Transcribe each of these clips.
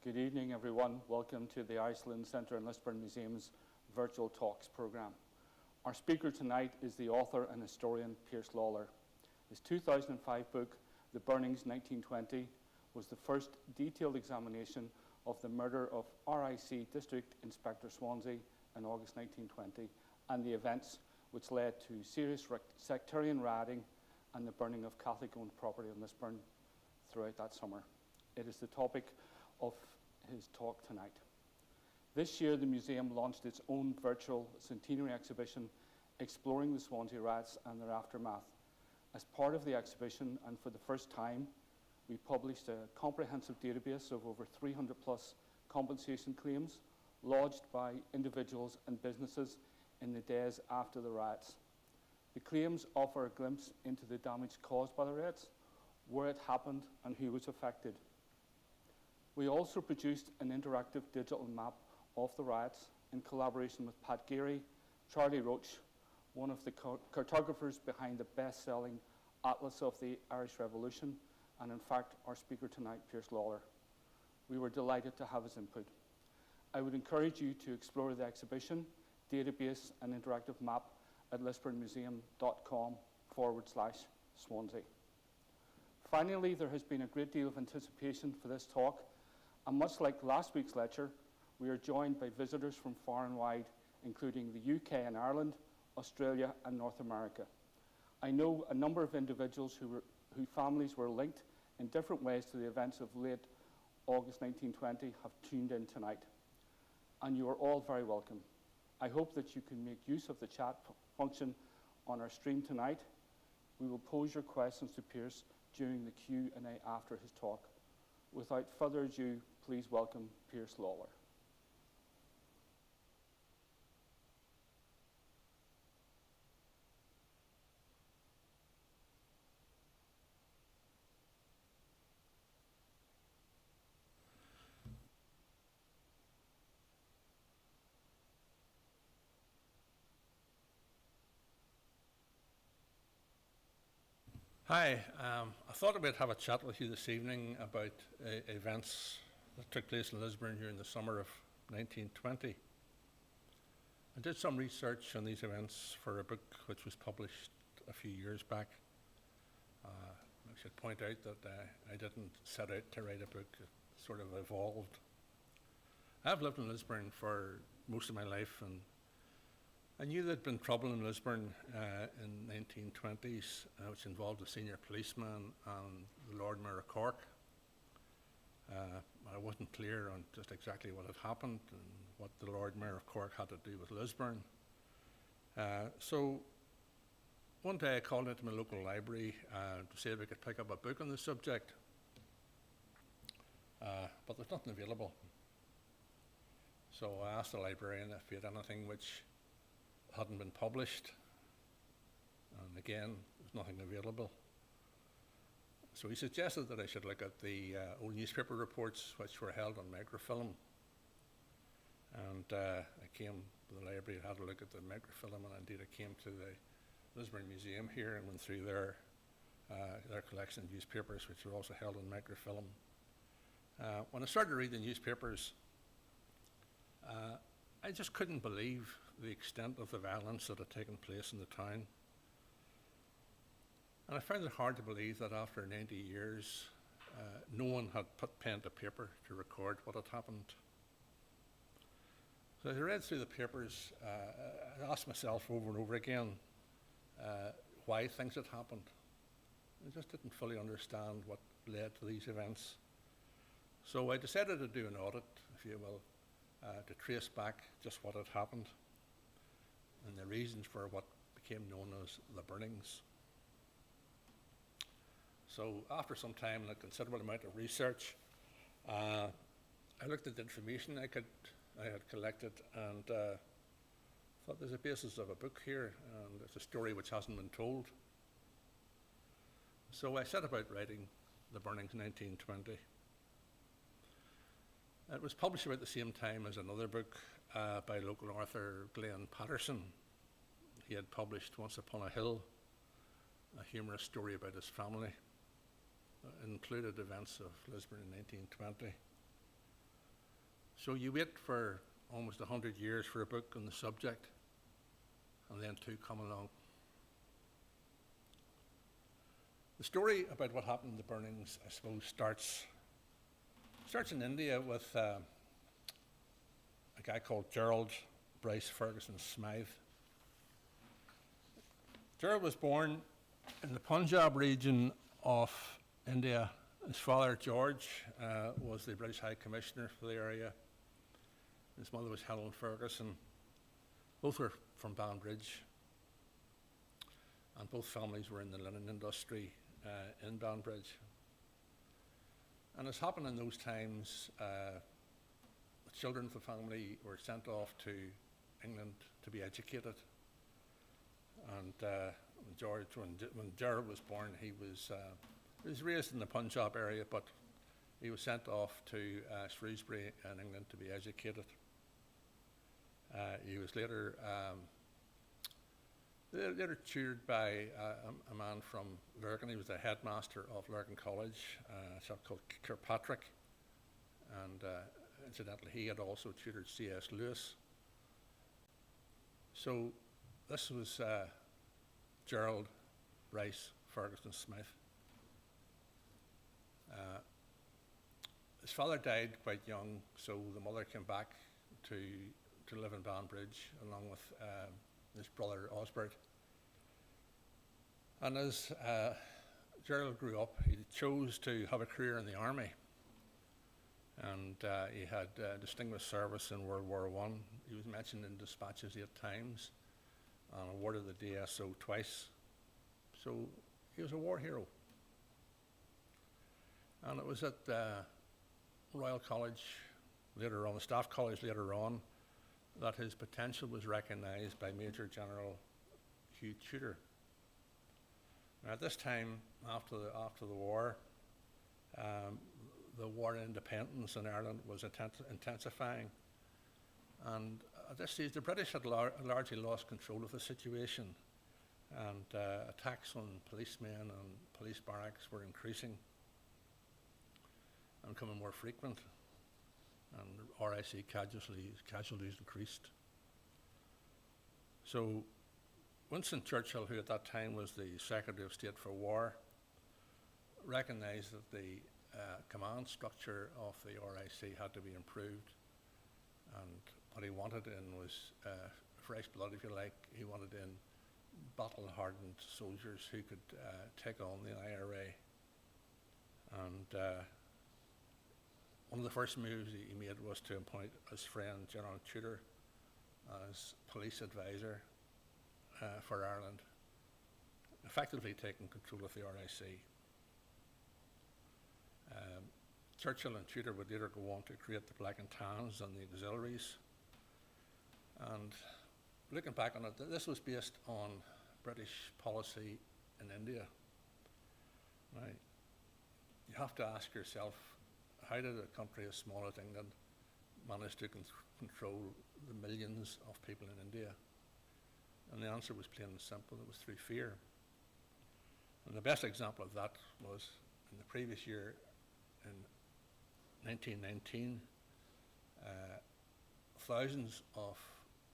Good evening, everyone. Welcome to the Iceland Centre and Lisburn Museum's Virtual Talks programme. Our speaker tonight is the author and historian Pearse Lawlor. His 2005 book, The Burnings 1920, was the first detailed examination of the murder of RIC District Inspector Swanzy in August 1920 and the events which led to serious sectarian rioting and the burning of Catholic-owned property in Lisburn throughout that summer. It is the topic of his talk tonight. This year, the museum launched its own virtual centenary exhibition exploring the Swanzy riots and their aftermath. As part of the exhibition, and for the first time, we published a comprehensive database of over 300 plus compensation claims lodged by individuals and businesses in the days after the riots. The claims offer a glimpse into the damage caused by the riots, where it happened, and who was affected. We also produced an interactive digital map of the riots in collaboration with Pat Geary, Charlie Roach, one of the cartographers behind the best-selling Atlas of the Irish Revolution, and in fact, our speaker tonight, Pearse Lawlor. We were delighted to have his input. I would encourage you to explore the exhibition, database, and interactive map at lisburnmuseum.com/Swansea. Finally, there has been a great deal of anticipation for this talk, and much like last week's lecture, we are joined by visitors from far and wide, including the UK and Ireland, Australia, and North America. I know a number of individuals whose families were linked in different ways to the events of late August 1920 have tuned in tonight, and you are all very welcome. I hope that you can make use of the chat function on our stream tonight. We will pose your questions to Pearse during the Q&A after his talk. Without further ado, please welcome Pearse Lawlor. Hi, I thought I would have a chat with you this evening about events that took place in Lisburn during the summer of 1920. I did some research on these events for a book which was published a few years back. I should point out that I didn't set out to write a book, it sort of evolved. I've lived in Lisburn for most of my life, and I knew there'd been trouble in Lisburn in the 1920s, which involved a senior policeman and the Lord Mayor of Cork. I wasn't clear on just exactly what had happened and what the Lord Mayor of Cork had to do with Lisburn. So one day I called into my local library to see if we could pick up a book on the subject, but there's nothing available. So I asked the librarian if he had anything which hadn't been published, and again, there's nothing available. So he suggested that I should look at the old newspaper reports which were held on microfilm, and I came to the library and had a look at the microfilm, and indeed I came to the Lisburn Museum here and went through their collection of newspapers which were also held on microfilm. When I started to read the newspapers, I just couldn't believe the extent of the violence that had taken place in the town. And I found it hard to believe that after 90 years, no one had put pen to paper to record what had happened. So as I read through the papers, I asked myself over and over again why things had happened. I just didn't fully understand what led to these events. So I decided to do an audit, if you will, to trace back just what had happened and the reasons for what became known as the burnings. So after some time and a considerable amount of research, I looked at the information I had collected and thought there's a basis of a book here, and it's a story which hasn't been told. So I set about writing The Burnings 1920. It was published about the same time as another book by local author Glenn Patterson. He had published Once Upon a Hill, a humorous story about his family. It included events of Lisburn in 1920. So you wait for almost 100 years for a book on the subject, and then two come along. The story about what happened in the burnings, I suppose, starts in India with a guy called Gerald Bryce Ferguson Smythe. Gerald was born in the Punjab region of India. His father, George, was the British High Commissioner for the area. His mother was Helen Ferguson. Both were from Banbridge, and both families were in the linen industry in Banbridge. And as happened in those times, the children of the family were sent off to England to be educated. And when Gerald was born, he was raised in the Punjab area, but he was sent off to Shrewsbury in England to be educated. He was later tutored by a man from Lurgan. He was the headmaster of Lurgan College, a chap called Kirkpatrick. And incidentally, he had also tutored C.S. Lewis. So this was Gerald Bryce Ferguson Smythe. His father died quite young, so the mother came back to live in Banbridge along with his brother Osbert. And as Gerald grew up, he chose to have a career in the army. And he had distinguished service in World War I. He was mentioned in dispatches 8 times and awarded the DSO twice. So he was a war hero. And it was at Royal College later on, the Staff College later on, that his potential was recognised by Major General Hugh Tudor. Now, at this time, after the war, the war in independence in Ireland was intensifying, and at this stage, the British had largely lost control of the situation, and attacks on policemen and police barracks were increasing and becoming more frequent, and RIC casualties increased. So Winston Churchill, who at that time was the Secretary of State for War, recognised that the command structure of the RIC had to be improved, and what he wanted in was fresh blood, if you like. He wanted in battle-hardened soldiers who could take on the IRA. And one of the first moves he made was to appoint his friend General Tudor as police advisor for Ireland, effectively taking control of the RIC. Churchill and Tudor would later go on to create the Black and Tans and the auxiliaries. And looking back on it, this was based on British policy in India. Now, you have to ask yourself, how did a country as small as England manage to control the millions of people in India? And the answer was plain and simple. It was through fear. And the best example of that was in the previous year, in 1919, thousands of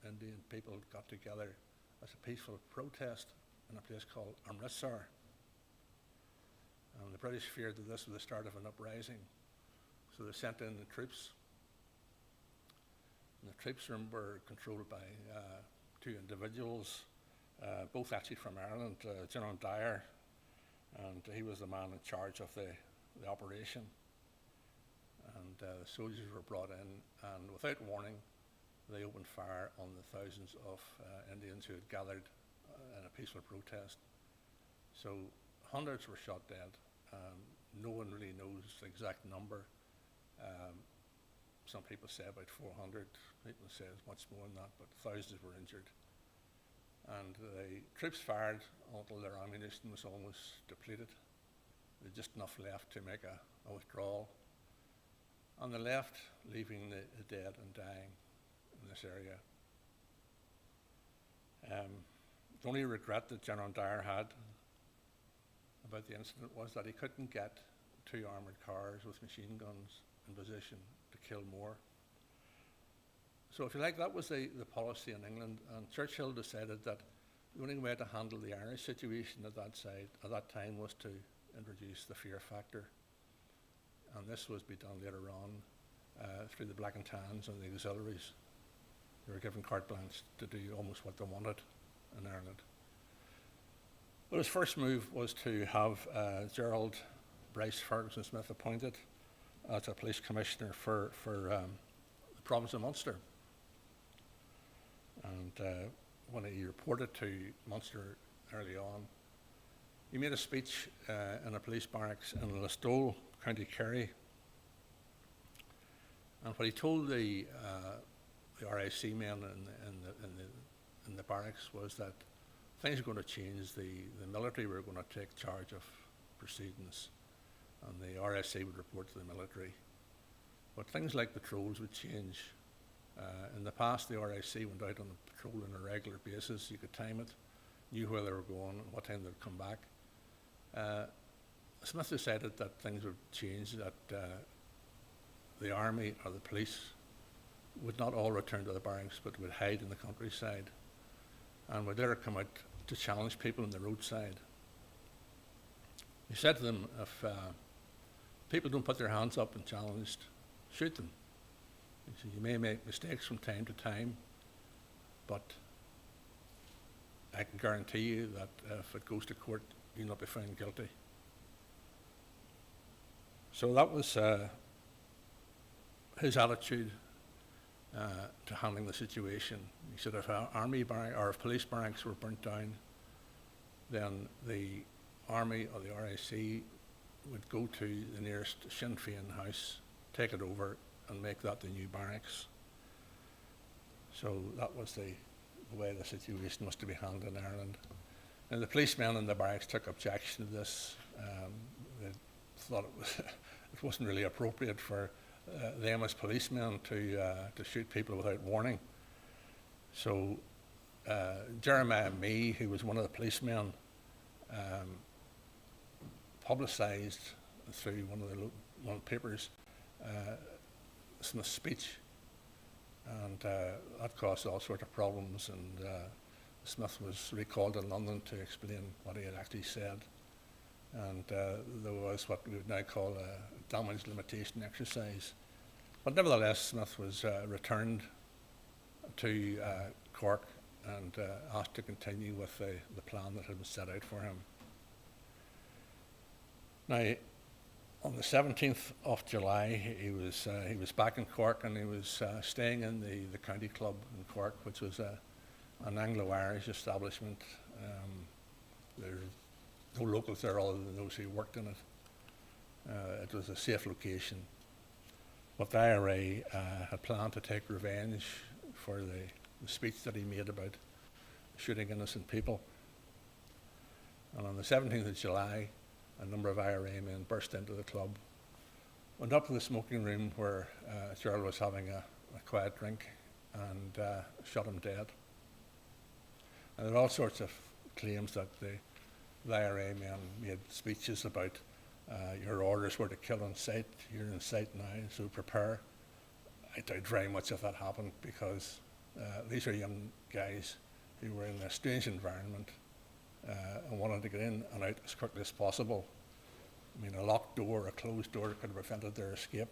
Indian people got together as a peaceful protest in a place called Amritsar. And the British feared that this was the start of an uprising. So they sent in the troops. And the troops were controlled by 2 individuals, both actually from Ireland, General Dyer, and he was the man in charge of the operation. And the soldiers were brought in, and without warning, they opened fire on the thousands of Indians who had gathered in a peaceful protest. So hundreds were shot dead. No one really knows the exact number. Some people say about 400, people say it's much more than that, but thousands were injured. And the troops fired until their ammunition was almost depleted. They had just enough left to make a withdrawal. And they left, leaving the dead and dying in this area. The only regret that General Dyer had about the incident was that he couldn't get 2 armoured cars with machine guns in position to kill more. So if you like, that was the policy in England, and Churchill decided that the only way to handle the Irish situation at that time was to introduce the fear factor. And this was be done later on through the Black and Tans and the auxiliaries. They were given carte blanche to do almost what they wanted in Ireland. But his first move was to have Gerald Bryce Ferguson Smith appointed as a police commissioner for the province of Munster. And when he reported to Munster early on, he made a speech in a police barracks in Listowel, County Kerry. And what he told the RIC men in the barracks was that things were going to change. The military were going to take charge of proceedings, and the RSC would report to the military. But things like patrols would change. In the past, the RIC went out on a patrol on a regular basis. You could time it, knew where they were going, and what time they'd come back. Smith decided that things would change, that the army or the police would not all return to the barracks, but would hide in the countryside, and would later come out to challenge people on the roadside. He said to them, if people don't put their hands up and challenged, shoot them. He said, you may make mistakes from time to time, but I can guarantee you that if it goes to court, you'll not be found guilty. So that was his attitude to handling the situation. He said if our army or if police barracks were burnt down, then the army or the RIC would go to the nearest Sinn Féin house, take it over, and make that the new barracks. So that was the way the situation was to be handled in Ireland. And the policemen in the barracks took objection to this. They thought it wasn't really appropriate for them as policemen to shoot people without warning. So Jeremiah Mee, who was one of the policemen, publicised through one of the papers Smith's speech, and that caused all sorts of problems, and Smith was recalled to London to explain what he had actually said, and there was what we would now call a damage limitation exercise. But nevertheless, Smith was returned to Cork and asked to continue with the plan that had been set out for him. Now, on the 17th of July, he was back in Cork, and he was staying in the county club in Cork, which was an Anglo-Irish establishment. There's no locals there other than those who worked in it. It was a safe location. But the IRA had planned to take revenge for the speech that he made about shooting innocent people. And on the 17th of July, a number of IRA men burst into the club, went up to the smoking room where Gerald was having a quiet drink, and shot him dead. And there were all sorts of claims that the IRA men made speeches about your orders were to kill on sight, you're in sight now, so prepare. I doubt very much if that happened, because these are young guys who were in a strange environment and wanted to get in and out as quickly as possible. I mean, a locked door, a closed door could have prevented their escape,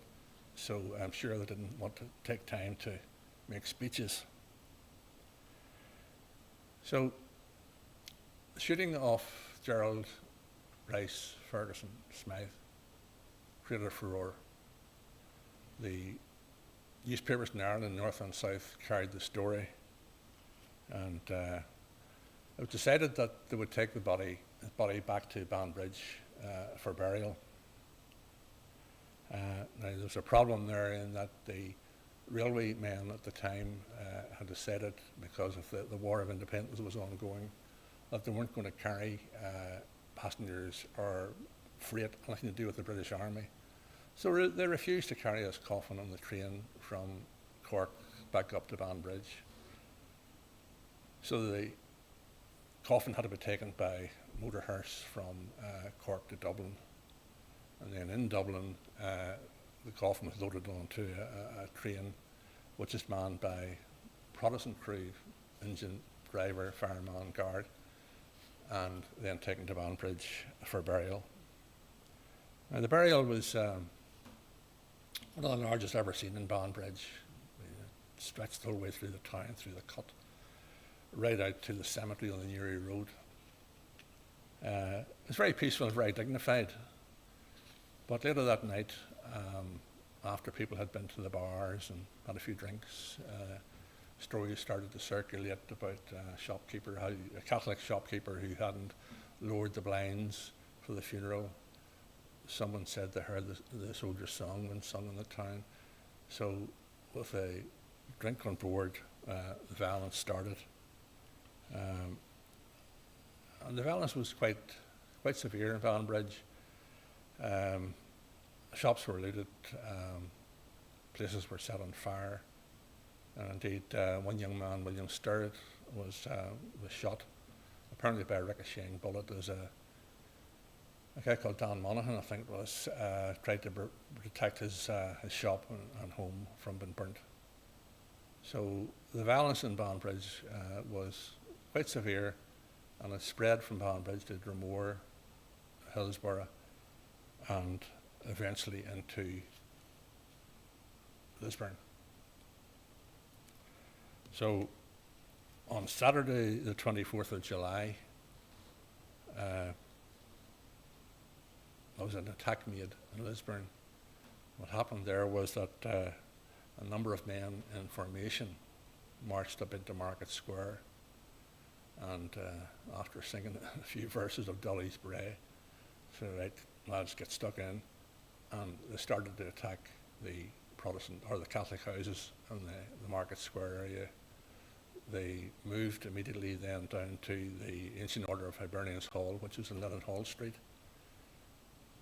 so I'm sure they didn't want to take time to make speeches. So, the shooting of Gerald Bryce Ferguson Smythe created a furore. The newspapers in Ireland, north and south, carried the story, and it was decided that they would take his body back to Banbridge for burial. Now, there's a problem there in that the railway men at the time had decided, because of the War of Independence was ongoing, that they weren't going to carry passengers or freight, nothing to do with the British Army. So they refused to carry his coffin on the train from Cork back up to Banbridge. So the coffin had to be taken by motor hearse from Cork to Dublin. And then in Dublin, the coffin was loaded onto a train which is manned by Protestant crew, engine, driver, fireman, guard, and then taken to Banbridge for burial. Now, the burial was one of the largest ever seen in Banbridge. It stretched the whole way through the town, through the cut, right out to the cemetery on the Newry Road. It was very peaceful, very dignified. But later that night, after people had been to the bars and had a few drinks, stories started to circulate about a Catholic shopkeeper who hadn't lowered the blinds for the funeral. Someone said they heard the soldiers' song when sung in the town. So with a drink on board, the violence started. And the violence was quite severe in Banbridge. Shops were looted, places were set on fire, and indeed one young man, William Sturrett, was shot, apparently by a ricocheting bullet, as a guy called Dan Monaghan, I think it was, tried to protect his shop and home from being burnt. So the violence in Banbridge was quite severe, and it spread from Banbridge to Dromore, Hillsborough, and eventually into Lisburn. So on Saturday, the 24th of July, there was an attack made in Lisburn. What happened there was that a number of men in formation marched up into Market Square, and after singing a few verses of Dolly's Bray, said, right, lads, get stuck in, and they started to attack the Protestant or the Catholic houses in the Market Square area. They moved immediately then down to the Ancient Order of Hibernians Hall, which was in Leadenhall Street,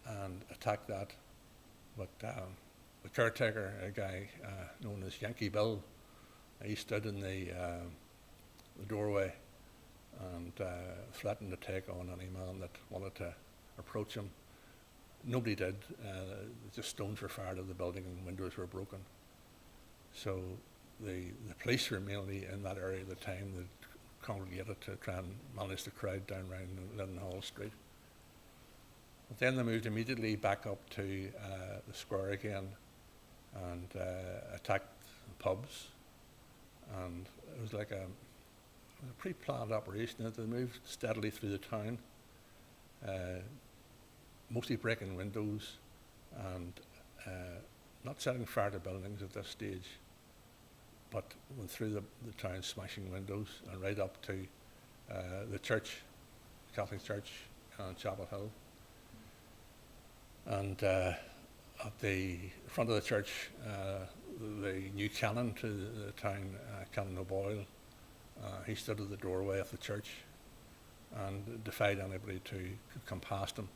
and attacked that. But the caretaker, a guy known as Yankee Bill, he stood in the doorway and threatened to take on any man that wanted to approach him. Nobody did. Just stones were fired at the building and windows were broken. So the police were mainly in that area at the time. They congregated to try and manage the crowd down around Leadenhall Street. But then they moved immediately back up to the square again and attacked pubs. And it was like a pre-planned operation. They moved steadily through the town, mostly breaking windows and not setting fire to buildings at this stage, but went through the town smashing windows and right up to the church, Catholic Church on Chapel Hill. And at the front of the church, the new canon to the town, Canon O'Boyle, he stood at the doorway of the church and defied anybody to come past him.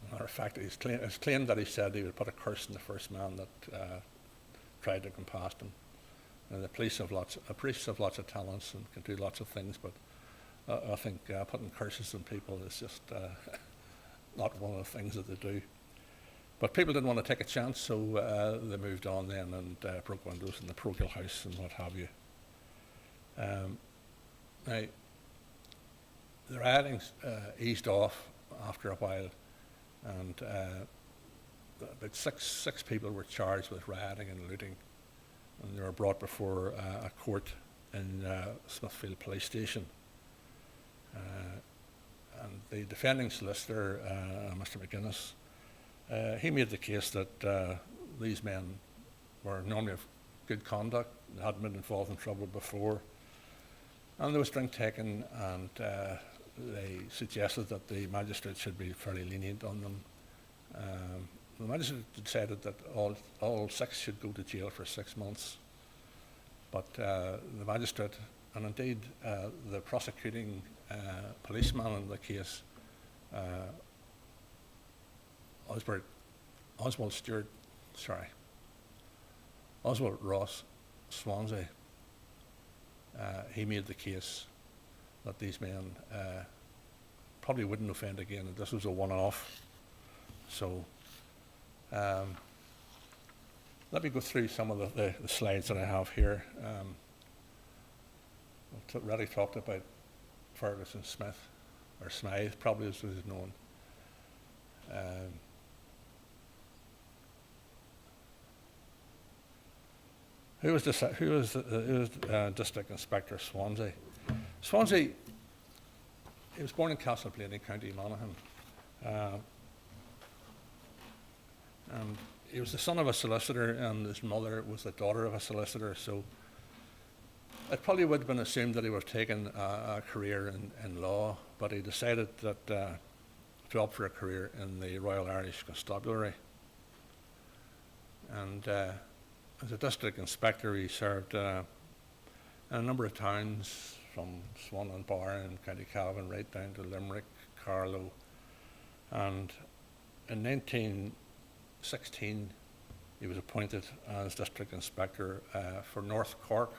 As a matter of fact, it's claimed that he said he would put a curse on the first man that tried to come past him. And the priests have lots of talents and can do lots of things, but I think putting curses on people is just not one of the things that they do. But people didn't want to take a chance, so they moved on then and broke windows in the parochial house and what have you. Now, the rioting eased off after a while, and about six people were charged with rioting and looting, and they were brought before a court in Smithfield Police Station. And the defending solicitor, Mr. McGuinness, he made the case that these men were normally of good conduct, they hadn't been involved in trouble before, and there was drink taken, and they suggested that the magistrate should be fairly lenient on them. The magistrate decided that all six should go to jail for 6 months, but the magistrate, and indeed the prosecuting policeman in the case, Oswald Ross Swanzy, he made the case that these men probably wouldn't offend again, and this was a one-off. So Let me go through some of the slides that I have here. I've already talked about Ferguson Smith, or Smythe, probably as he's known. Who was District Inspector Swanzy? Swanzy, he was born in Castleblaney, County Monaghan. And he was the son of a solicitor, and his mother was the daughter of a solicitor, so it probably would have been assumed that he would have taken a career in law, but he decided that to opt for a career in the Royal Irish Constabulary. And as a district inspector, he served in a number of towns, from Swan and Bar in County Cavan right down to Limerick, Carlow. And in 1916, he was appointed as district inspector for North Cork,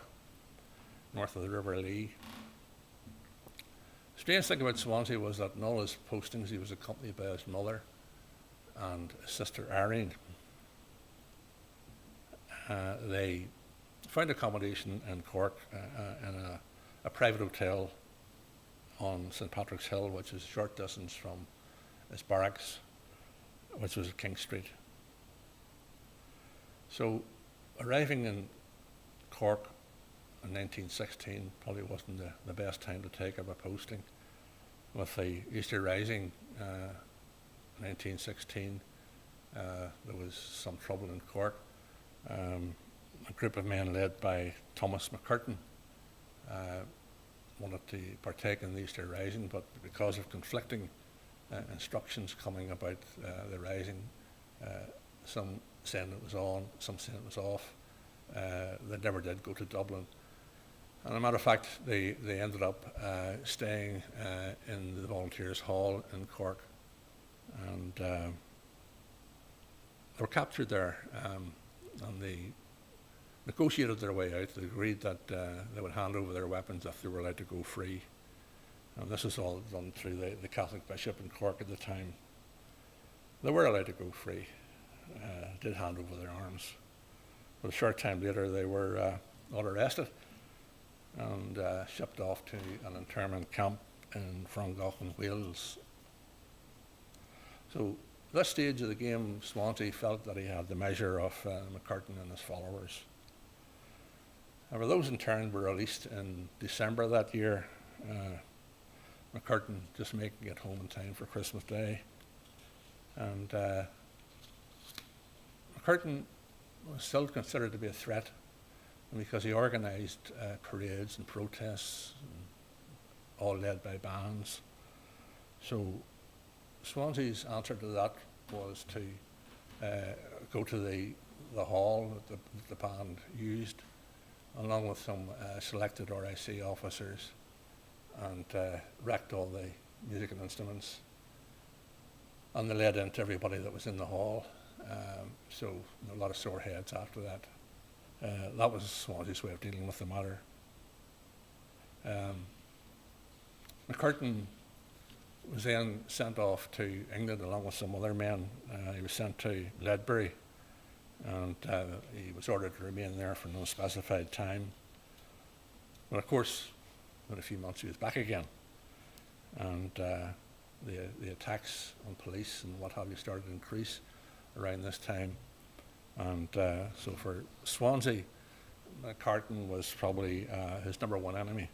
north of the River Lee. The strange thing about Swansea was that in all his postings he was accompanied by his mother and his sister Irene. They found accommodation in Cork in a private hotel on St. Patrick's Hill, which is a short distance from his barracks, which was at King Street. So arriving in Cork in 1916 probably wasn't the best time to take up a posting. With the Easter Rising 1916, there was some trouble in Cork. A group of men led by Thomas McCurtain wanted to partake in the Easter Rising, but because of conflicting instructions coming about the Rising, some saying it was on, some saying it was off, they never did go to Dublin. And as a matter of fact, they ended up staying in the Volunteers' Hall in Cork, and they were captured there, and they negotiated their way out. They agreed that they would hand over their weapons if they were allowed to go free. And this was all done through the Catholic bishop in Cork at the time. They were allowed to go free, did hand over their arms. But a short time later, they were all arrested and shipped off to an internment camp in Frongoch in Wales. So at this stage of the game, Swansea felt that he had the measure of McCurtain and his followers. However, those in turn were released in December that year. McCurtain just making it home in time for Christmas Day. And McCurtain was still considered to be a threat because he organised parades and protests, all led by bands. So Swansea's answer to that was to go to the hall that the band used, along with some selected RIC officers, and wrecked all the musical instruments. And they led into everybody that was in the hall. So a lot of sore heads after that. That was Swansea's way of dealing with the matter. McCurtain was then sent off to England along with some other men. He was sent to Ledbury, and he was ordered to remain there for no specified time. But of course, in a few months he was back again, and the attacks on police and what have you started to increase around this time. And so for Swansea, McCurtain was probably his number one enemy.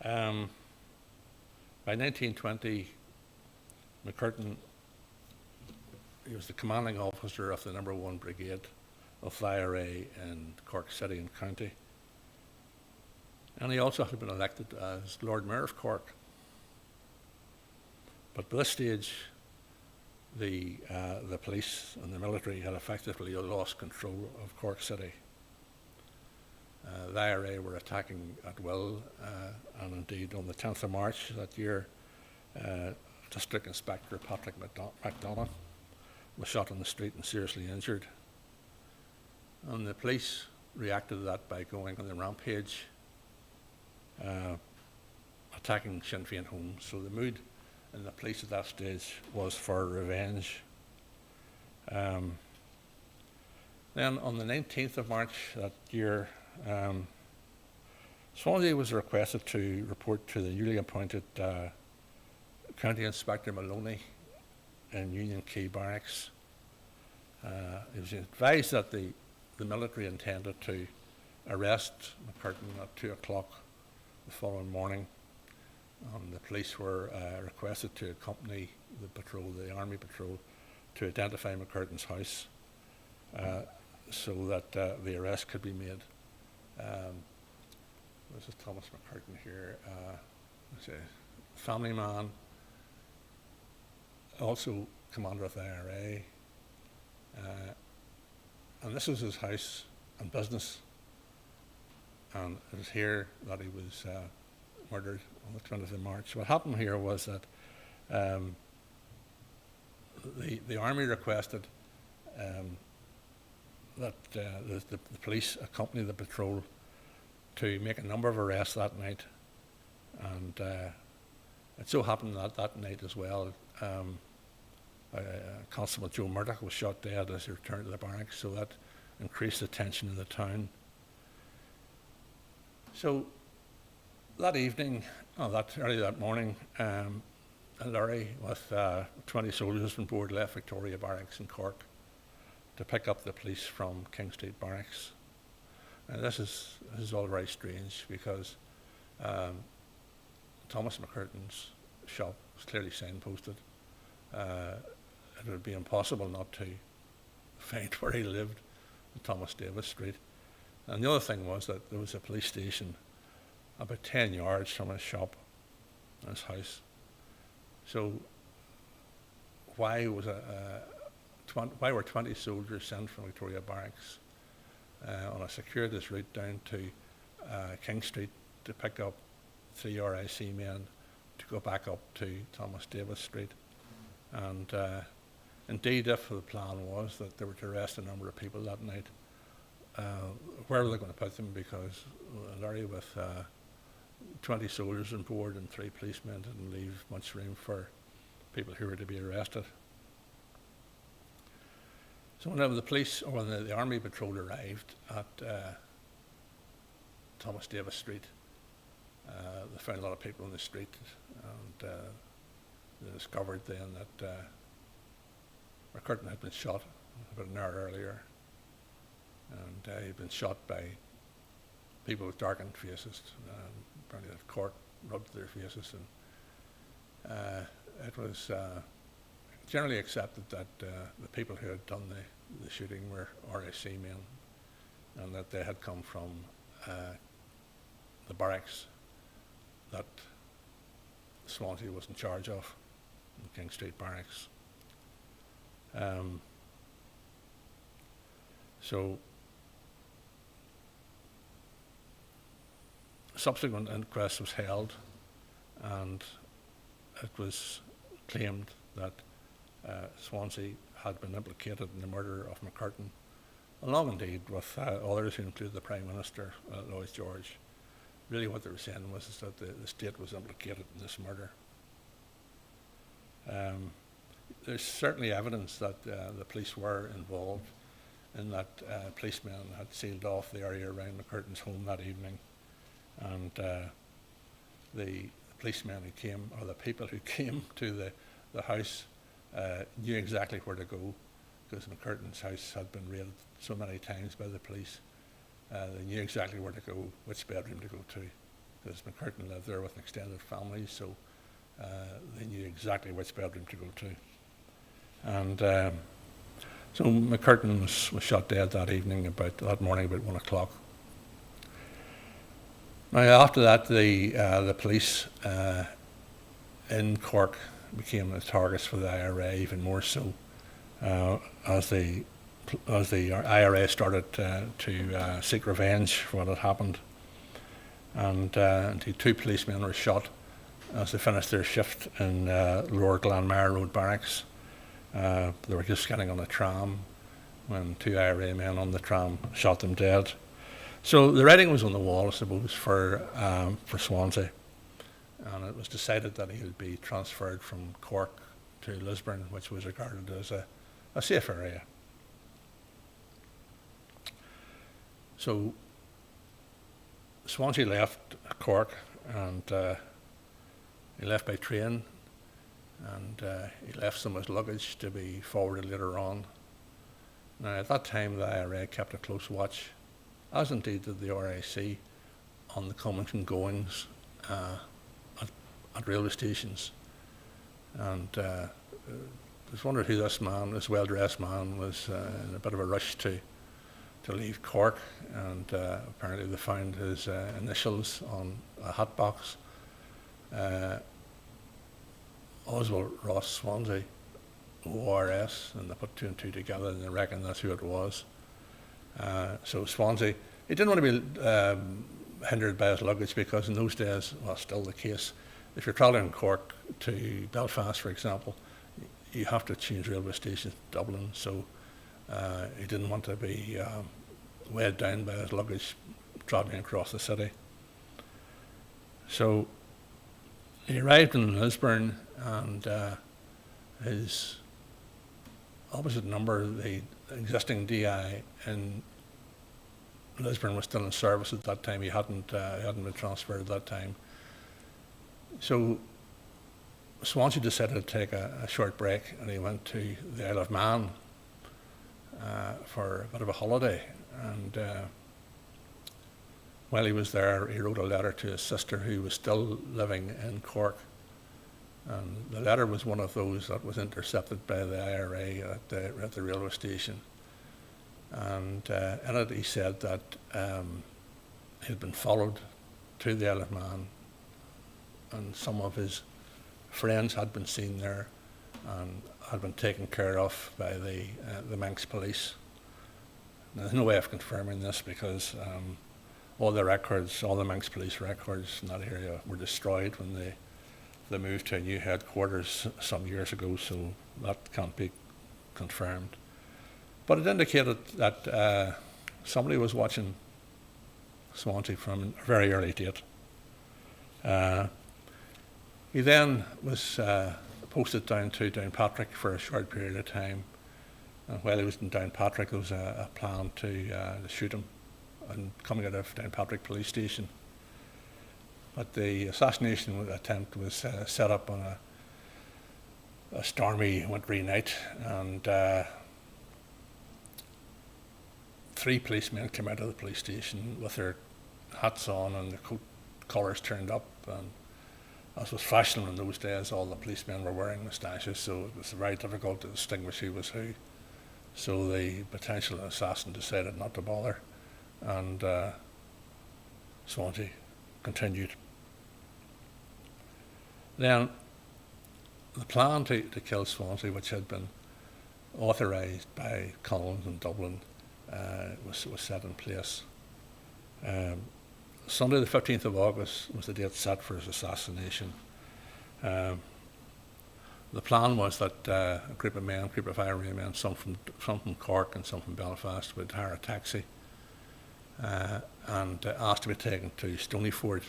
By 1920, McCurtain, he was the commanding officer of the number 1 Brigade of the IRA in Cork City and County. And he also had been elected as Lord Mayor of Cork. But by this stage, the police and the military had effectively lost control of Cork City. The IRA were attacking at will, and indeed on the 10th of March that year, District Inspector Patrick MacDonagh was shot on the street and seriously injured. And the police reacted to that by going on the rampage, attacking Sinn Féin homes. So the mood in the police at that stage was for revenge. Then on the 19th of March that year, Swansea was requested to report to the newly appointed County Inspector Maloney in Union Quay Barracks. It was advised that the military intended to arrest McCurtain at 2 o'clock the following morning, and the police were requested to accompany the patrol, the army patrol, to identify McCurtain's house so that the arrest could be made. This is Thomas McCurtain here, a family man, also commander of the IRA, and this was his house and business, and it was here that he was murdered on the 20th of March. What happened here was that the army requested that the police accompany the patrol to make a number of arrests that night, and it so happened that that night as well, Constable Joe Murdoch was shot dead as he returned to the barracks, so that increased the tension in the town. So that evening, early that morning, a lorry with 20 soldiers on board left Victoria Barracks in Cork to pick up the police from King Street Barracks. And this is all very strange because Thomas McCurtain's shop was clearly signposted. It would be impossible not to find where he lived on Thomas Davis Street. And the other thing was that there was a police station about 10 yards from his shop and his house. So why were 20 soldiers sent from Victoria Barracks on a circuitous route down to King Street to pick up 3 RIC men to go back up to Thomas Davis Street? And indeed, if the plan was that they were to arrest a number of people that night, where were they going to put them? Because a lorry with 20 soldiers on board and 3 policemen didn't leave much room for people who were to be arrested. So whenever the police or when the army patrol arrived at Thomas Davis Street, they found a lot of people on the street, and they discovered then that McCurtain had been shot about an hour earlier, and he'd been shot by people with darkened faces. Apparently that cork rubbed their faces, and it was generally accepted that the people who had done the shooting were RIC men, and that they had come from the barracks that Swansea was in charge of, the King Street Barracks. So subsequent inquest was held, and it was claimed that Swansea had been implicated in the murder of McCurtain, along indeed with others who included the Prime Minister, Lloyd George. Really what they were saying was that the state was implicated in this murder. There's certainly evidence that the police were involved in that. Policemen had sealed off the area around McCurtain's home that evening, and the policemen who came, or the people who came to the house, knew exactly where to go, because McCurtain's house had been raided so many times by the police. They knew exactly where to go, which bedroom to go to, because McCurtain lived there with an extended family, so they knew exactly which bedroom to go to. And so McCurtain was shot dead that morning about 1 o'clock. Now after that, the police in Cork became the targets for the IRA even more so, as the IRA started to seek revenge for what had happened. And indeed 2 policemen were shot as they finished their shift in Lower Glanmire Road Barracks. They were just getting on a tram when 2 IRA men on the tram shot them dead. So the writing was on the wall, I suppose, for Swansea, and it was decided that he would be transferred from Cork to Lisburn, which was regarded as a safe area. So Swansea left Cork, and he left by train, and he left some of his luggage to be forwarded later on. Now, at that time, the IRA kept a close watch, as indeed did the RIC, on the comings and goings at railway stations. And I was wondering who this man, this well-dressed man, was in a bit of a rush to leave Cork, and apparently they found his initials on a hat box. Oswald Ross Swansea, ORS, and they put two and two together and they reckon that's who it was. So Swansea, he didn't want to be hindered by his luggage, because in those days, well, still the case, if you're travelling in Cork to Belfast, for example, you have to change railway stations to Dublin, so he didn't want to be weighed down by his luggage travelling across the city. So he arrived in Lisburn, and his opposite number, the existing DI in Lisburn, was still in service at that time. He hadn't been transferred at that time. So Swansea decided to take a short break, and he went to the Isle of Man for a bit of a holiday. And while he was there, he wrote a letter to his sister, who was still living in Cork. And the letter was one of those that was intercepted by the IRA at the railway station. And in it he said that he had been followed to the Isle of Man, and some of his friends had been seen there and had been taken care of by the Manx police. Now, there's no way of confirming this, because all the Manx police records in that area were destroyed when they moved to a new headquarters some years ago, so that can't be confirmed. But it indicated that somebody was watching Swansea from a very early date. He then was posted down to Downpatrick for a short period of time. And while he was in Downpatrick, there was a plan to shoot him, and coming out of Downpatrick police station. But the assassination attempt was set up on a stormy wintry night, and 3 policemen came out of the police station with their hats on and their coat collars turned up. And as was fashion in those days, all the policemen were wearing moustaches, so it was very difficult to distinguish who was who. So the potential assassin decided not to bother, and Swansea continued. Then the plan to kill Swansea, which had been authorised by Collins in Dublin, was set in place. Sunday the 15th of August was the date set for his assassination. The plan was that a group of IRA men, some from Cork and some from Belfast, would hire a taxi and asked to be taken to Stonyford,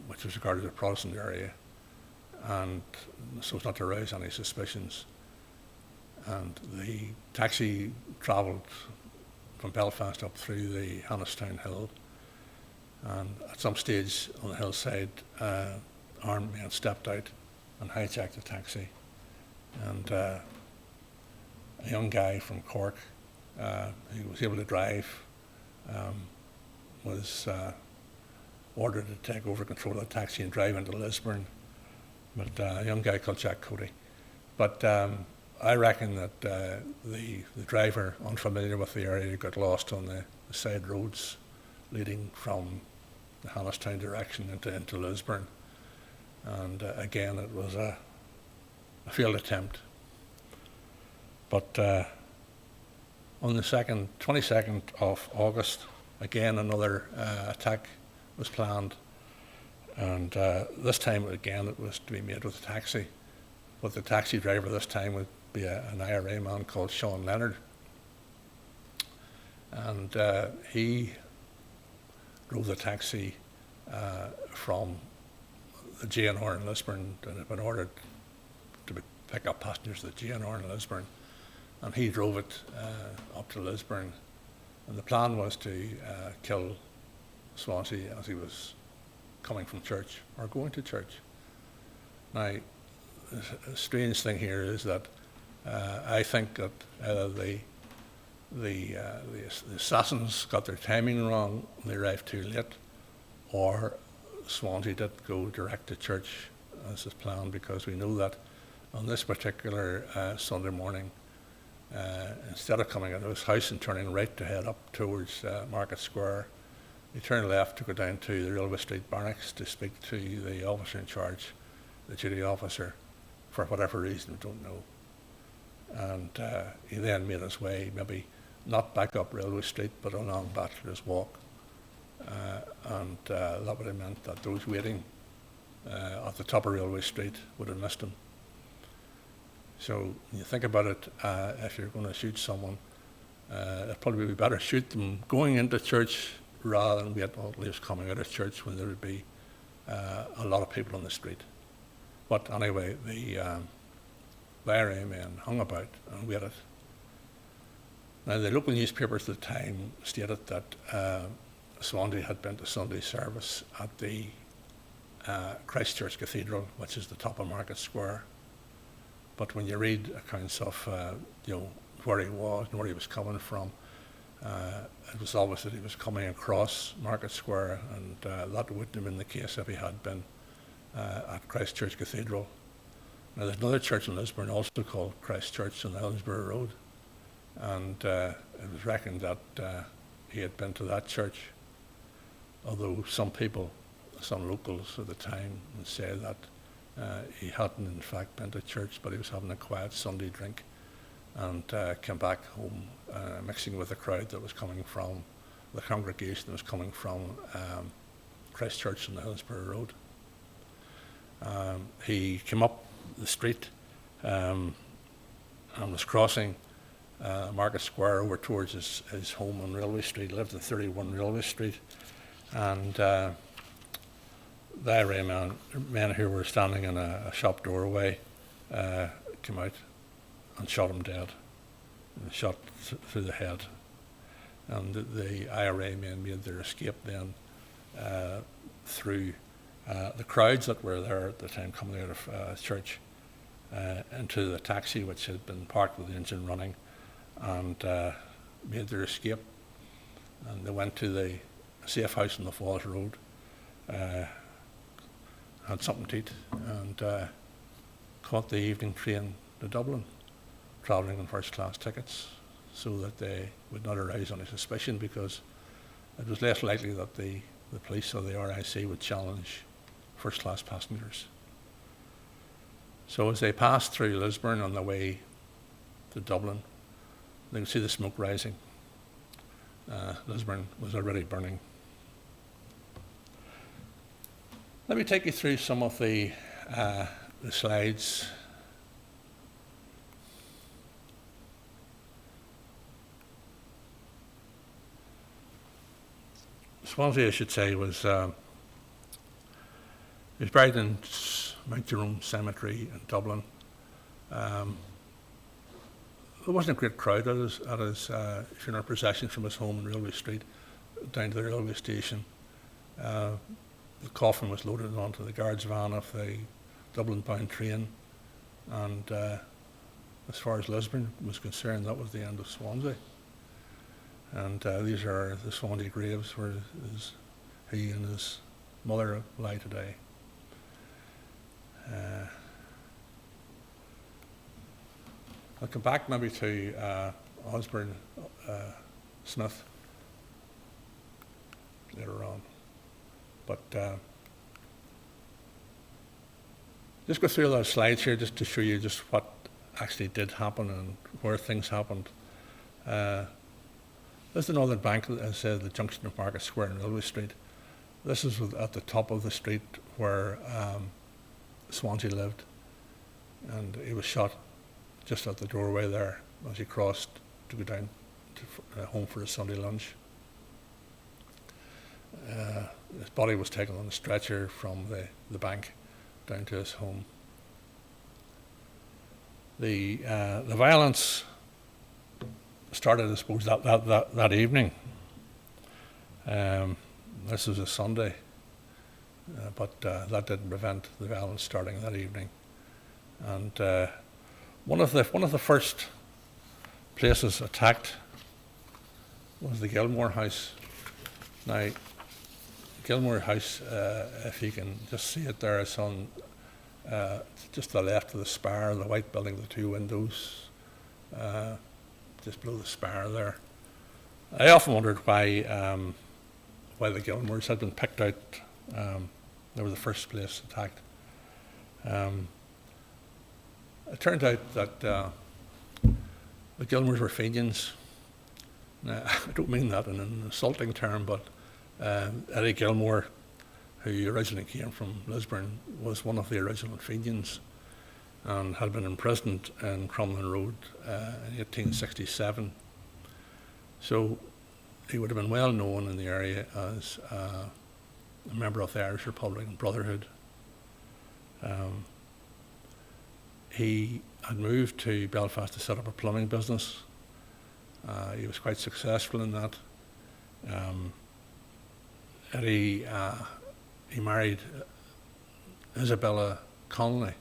which was regarded as a Protestant area, and so as not to arouse any suspicions. And the taxi travelled from Belfast up through the Hannistown Hill, and at some stage on the hillside, armed men stepped out and hijacked the taxi, and a young guy from Cork who was able to drive was ordered to take over control of the taxi and drive into Lisburn, but a young guy called Jack Cody. But I reckon that the driver, unfamiliar with the area, got lost on the side roads leading from the Hannistown direction into Lisburn. And again, it was a failed attempt. But on the 22nd of August, again another attack was planned. And this time, again, it was to be made with a taxi. But the taxi driver this time would be an IRA man called Sean Leonard. And he drove the taxi from the GNR in Lisburn, and had been ordered to be pick up passengers at the GNR in Lisburn, and he drove it up to Lisburn. And the plan was to kill Swansea as he was coming from church or going to church. Now, a strange thing here is that I think that either the assassins got their timing wrong and they arrived too late, or Swansea didn't go direct to church as is planned, because we know that on this particular Sunday morning, instead of coming out of his house and turning right to head up towards Market Square, he turned left to go down to the Railway Street Barracks to speak to the officer in charge, the duty officer, for whatever reason, we don't know. And he then made his way, maybe not back up Railway Street, but along Bachelor's Walk. And that would have meant that those waiting at the top of Railway Street would have missed him. So when you think about it, if you're going to shoot someone, it'd probably be better shoot them going into church rather than wait until he was coming out of church when there would be a lot of people on the street. But anyway, the IRA men hung about and waited. Now, the local newspapers at the time stated that Swansea had been to Sunday service at the Christchurch Cathedral, which is the top of Market Square. But when you read accounts of where he was and where he was coming from, it was obvious that he was coming across Market Square, and that wouldn't have been the case if he had been at Christchurch Cathedral. Now, there's another church in Lisburn also called Christchurch on the Hillsborough Road, and it was reckoned that he had been to that church, although some people, some locals at the time, would say that he hadn't in fact been to church, but he was having a quiet Sunday drink and came back home mixing with the crowd that was coming from, the congregation that was coming from Christchurch on the Hillsborough Road. He came up the street and was crossing Market Square over towards his home on Railway Street. He lived at 31 Railway Street, and the IRA men who were standing in a shop doorway came out and shot him dead, and shot through the head. And the IRA men made their escape then through the crowds that were there at the time coming out of church into the taxi, which had been parked with the engine running, and made their escape. And they went to the safe house on the Falls Road, had something to eat, and caught the evening train to Dublin, travelling on first-class tickets, so that they would not arouse any suspicion, because it was less likely that the police or the RIC would challenge first-class passengers. So as they passed through Lisburn on the way to Dublin, they could see the smoke rising. Lisburn was already burning. Let me take you through some of the slides. Swansea, I should say, was buried in Mount Jerome Cemetery in Dublin. There wasn't a great crowd at his funeral procession from his home in Railway Street down to the railway station. The coffin was loaded onto the guard's van of the Dublin-bound train, and as far as Lisburn was concerned, that was the end of Swansea. And these are the Swansea graves where he and his mother lie today. I'll come back maybe to Osborne Smith later on. But just go through those slides here just to show you just what actually did happen and where things happened. This is the Northern Bank, as I said, the junction of Market Square and Railway Street. This is at the top of the street where Swansea lived, and he was shot just at the doorway there as he crossed to go down to home for his Sunday lunch. His body was taken on a stretcher from the bank down to his home. The violence started, I suppose, that evening. This was a Sunday, but that didn't prevent the violence starting that evening. And one of the first places attacked was the Gilmore House. Now, Gilmore House, if you can just see it there, it's on just to the left of the spire, the white building with the two windows, just below the spire there. I often wondered why the Gilmores had been picked out. They were the first place attacked. It turned out that the Gilmores were Fenians. Now, I don't mean that in an insulting term, but Eddie Gilmore, who originally came from Lisburn, was one of the original Fenians and had been imprisoned in Crumlin Road in 1867. So he would have been well known in the area as a member of the Irish Republican Brotherhood. He had moved to Belfast to set up a plumbing business. He was quite successful in that. Eddie, he married Isabella Connolly,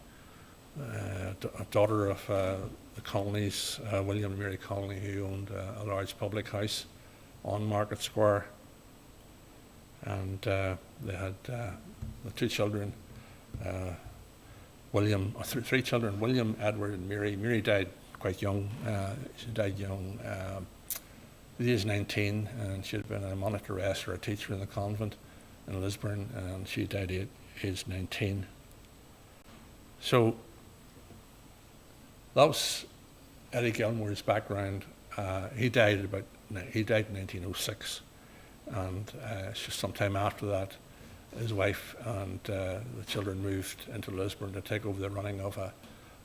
a daughter of the Connellys, William and Mary Connolly, who owned a large public house on Market Square. And they had the two children, three children, William, Edward, and Mary. Mary died quite young. She died young, at the age of 19, and she had been a monitoress or a teacher in the convent in Lisburn, and she died at age 19. So that was Eddie Gilmore's background. He died in 1906, and just sometime after that, his wife and the children moved into Lisburn to take over the running of a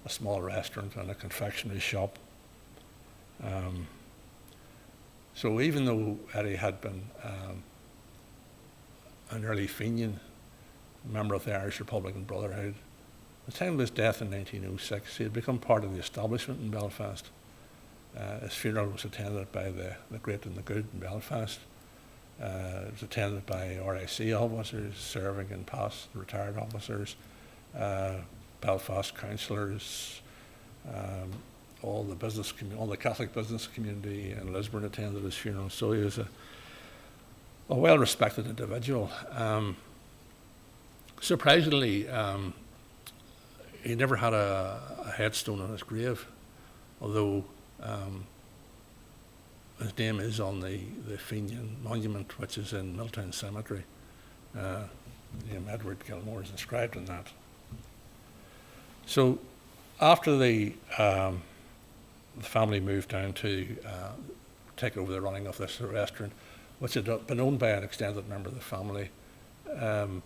small restaurant and a confectionery shop. So even though Eddie had been an early Fenian, member of the Irish Republican Brotherhood, at the time of his death in 1906, he had become part of the establishment in Belfast. His funeral was attended by the great and the good in Belfast. It was attended by RIC officers serving in past retired officers, Belfast councillors, all the Catholic business community in Lisburn attended his funeral. So he was a well-respected individual. Surprisingly, he never had a headstone on his grave, although his name is on the Fenian monument, which is in Milltown Cemetery. The name Edward Gilmore is inscribed in that. So after the family moved down to take over the running of this restaurant, which had been owned by an extended member of the family, the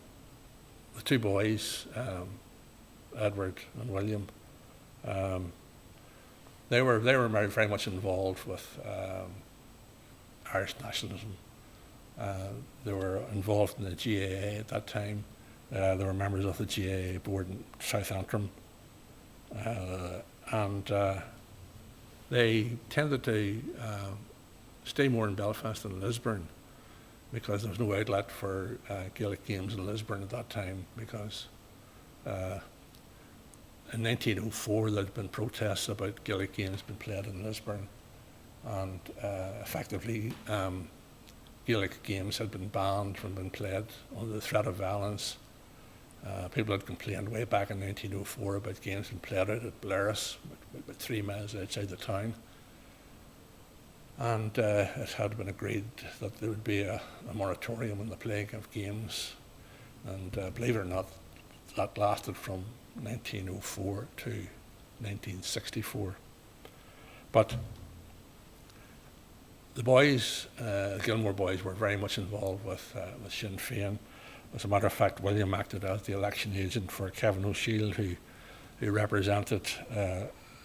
two boys, Edward and William, they were very much involved with Irish nationalism. They were involved in the GAA at that time. They were members of the GAA board in South Antrim. And they tended to stay more in Belfast than Lisburn because there was no outlet for Gaelic games in Lisburn at that time, because in 1904 there had been protests about Gaelic games being played in Lisburn, and effectively Gaelic games had been banned from being played under the threat of violence. People had complained way back in 1904 about games being played out at Blaris, about 3 miles outside the town. And it had been agreed that there would be a moratorium on the playing of games. And believe it or not, that lasted from 1904 to 1964. But the boys, Gilmore boys, were very much involved with Sinn Féin. As a matter of fact, William acted as the election agent for Kevin O'Shield, who represented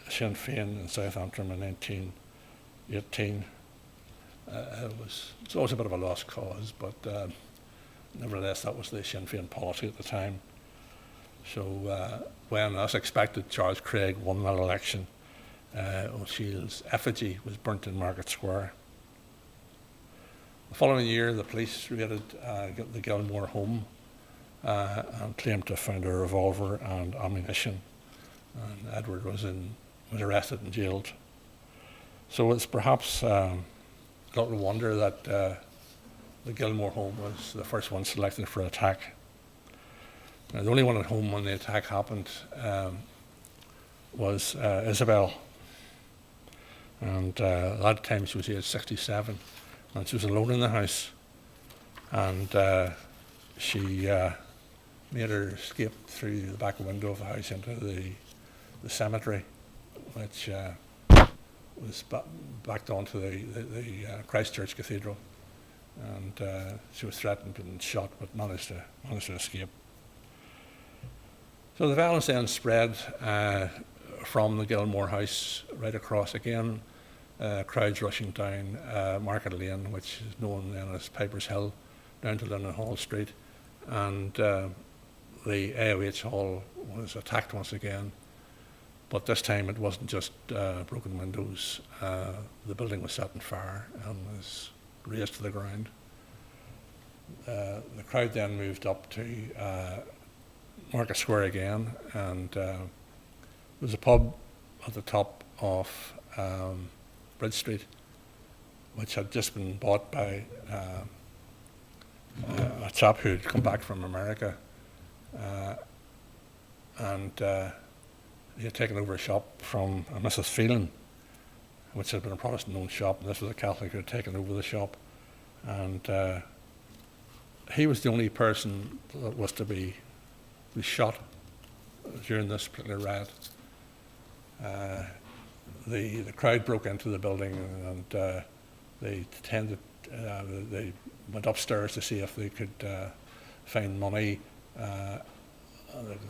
Sinn Féin in South Antrim in 1918. It's always a bit of a lost cause, but nevertheless, that was the Sinn Féin policy at the time. So when, as expected, Charles Craig won that election, O'Sheill's effigy was burnt in Market Square. The following year, the police raided the Gilmore home and claimed to have found a revolver and ammunition. And Edward was arrested and jailed. So it's perhaps not a wonder that the Gilmore home was the first one selected for attack. Now, the only one at home when the attack happened was Isabel. And at that time she was age 67, and she was alone in the house. And she made her escape through the back window of the house into the cemetery, which was backed onto the Christchurch Cathedral. And she was threatened and shot, but managed to escape. So the violence then spread from the Gilmore house right across again, crowds rushing down Market Lane, which is known then as Piper's Hill, down to Linden Hall Street. And the AOH Hall was attacked once again, but this time it wasn't just broken windows. The building was set on fire and was razed to the ground. The crowd then moved up to Market Square again, and there was a pub at the top of Bridge Street, which had just been bought by a chap who had come back from America, and he had taken over a shop from Mrs. Phelan, which had been a Protestant-owned shop, and this was a Catholic who had taken over the shop. And he was the only person that was to be shot during this particular riot. The crowd broke into the building, and they went upstairs to see if they could find money. They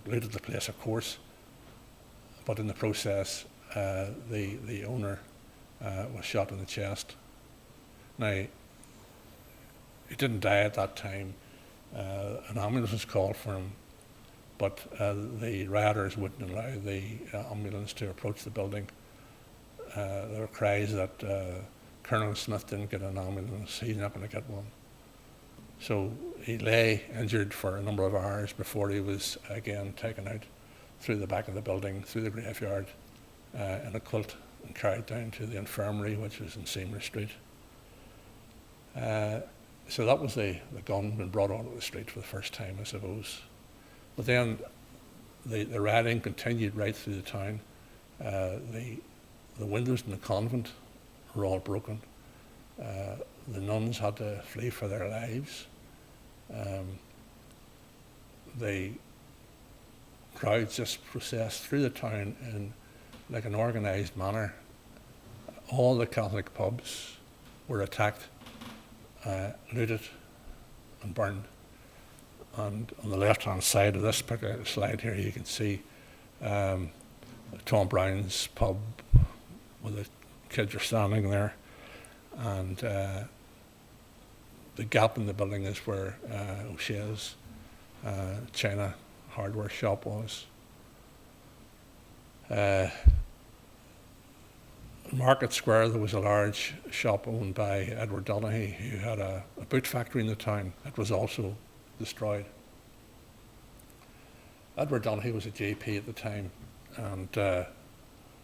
looted the place, of course, but in the process, the owner was shot in the chest. Now, he didn't die at that time. An ambulance was called for him, but the rioters wouldn't allow the ambulance to approach the building. There were cries that Colonel Smith didn't get an ambulance, he's not going to get one. So he lay injured for a number of hours before he was again taken out through the back of the building, through the graveyard, in a quilt, and carried down to the infirmary, which was in Seymour Street. So that was the gun being brought onto the street for the first time, I suppose. But then the rioting continued right through the town. The windows in the convent were all broken. The nuns had to flee for their lives. The crowds just processed through the town in like an organised manner. All the Catholic pubs were attacked, looted and burned. And on the left-hand side of this particular slide here, you can see Tom Brown's pub, where the kids are standing there, and the gap in the building is where O'Shea's China hardware shop was. Market Square, there was a large shop owned by Edward Donaghy, who had a boot factory in the town that was also destroyed. Edward Donaghy was a JP at the time, and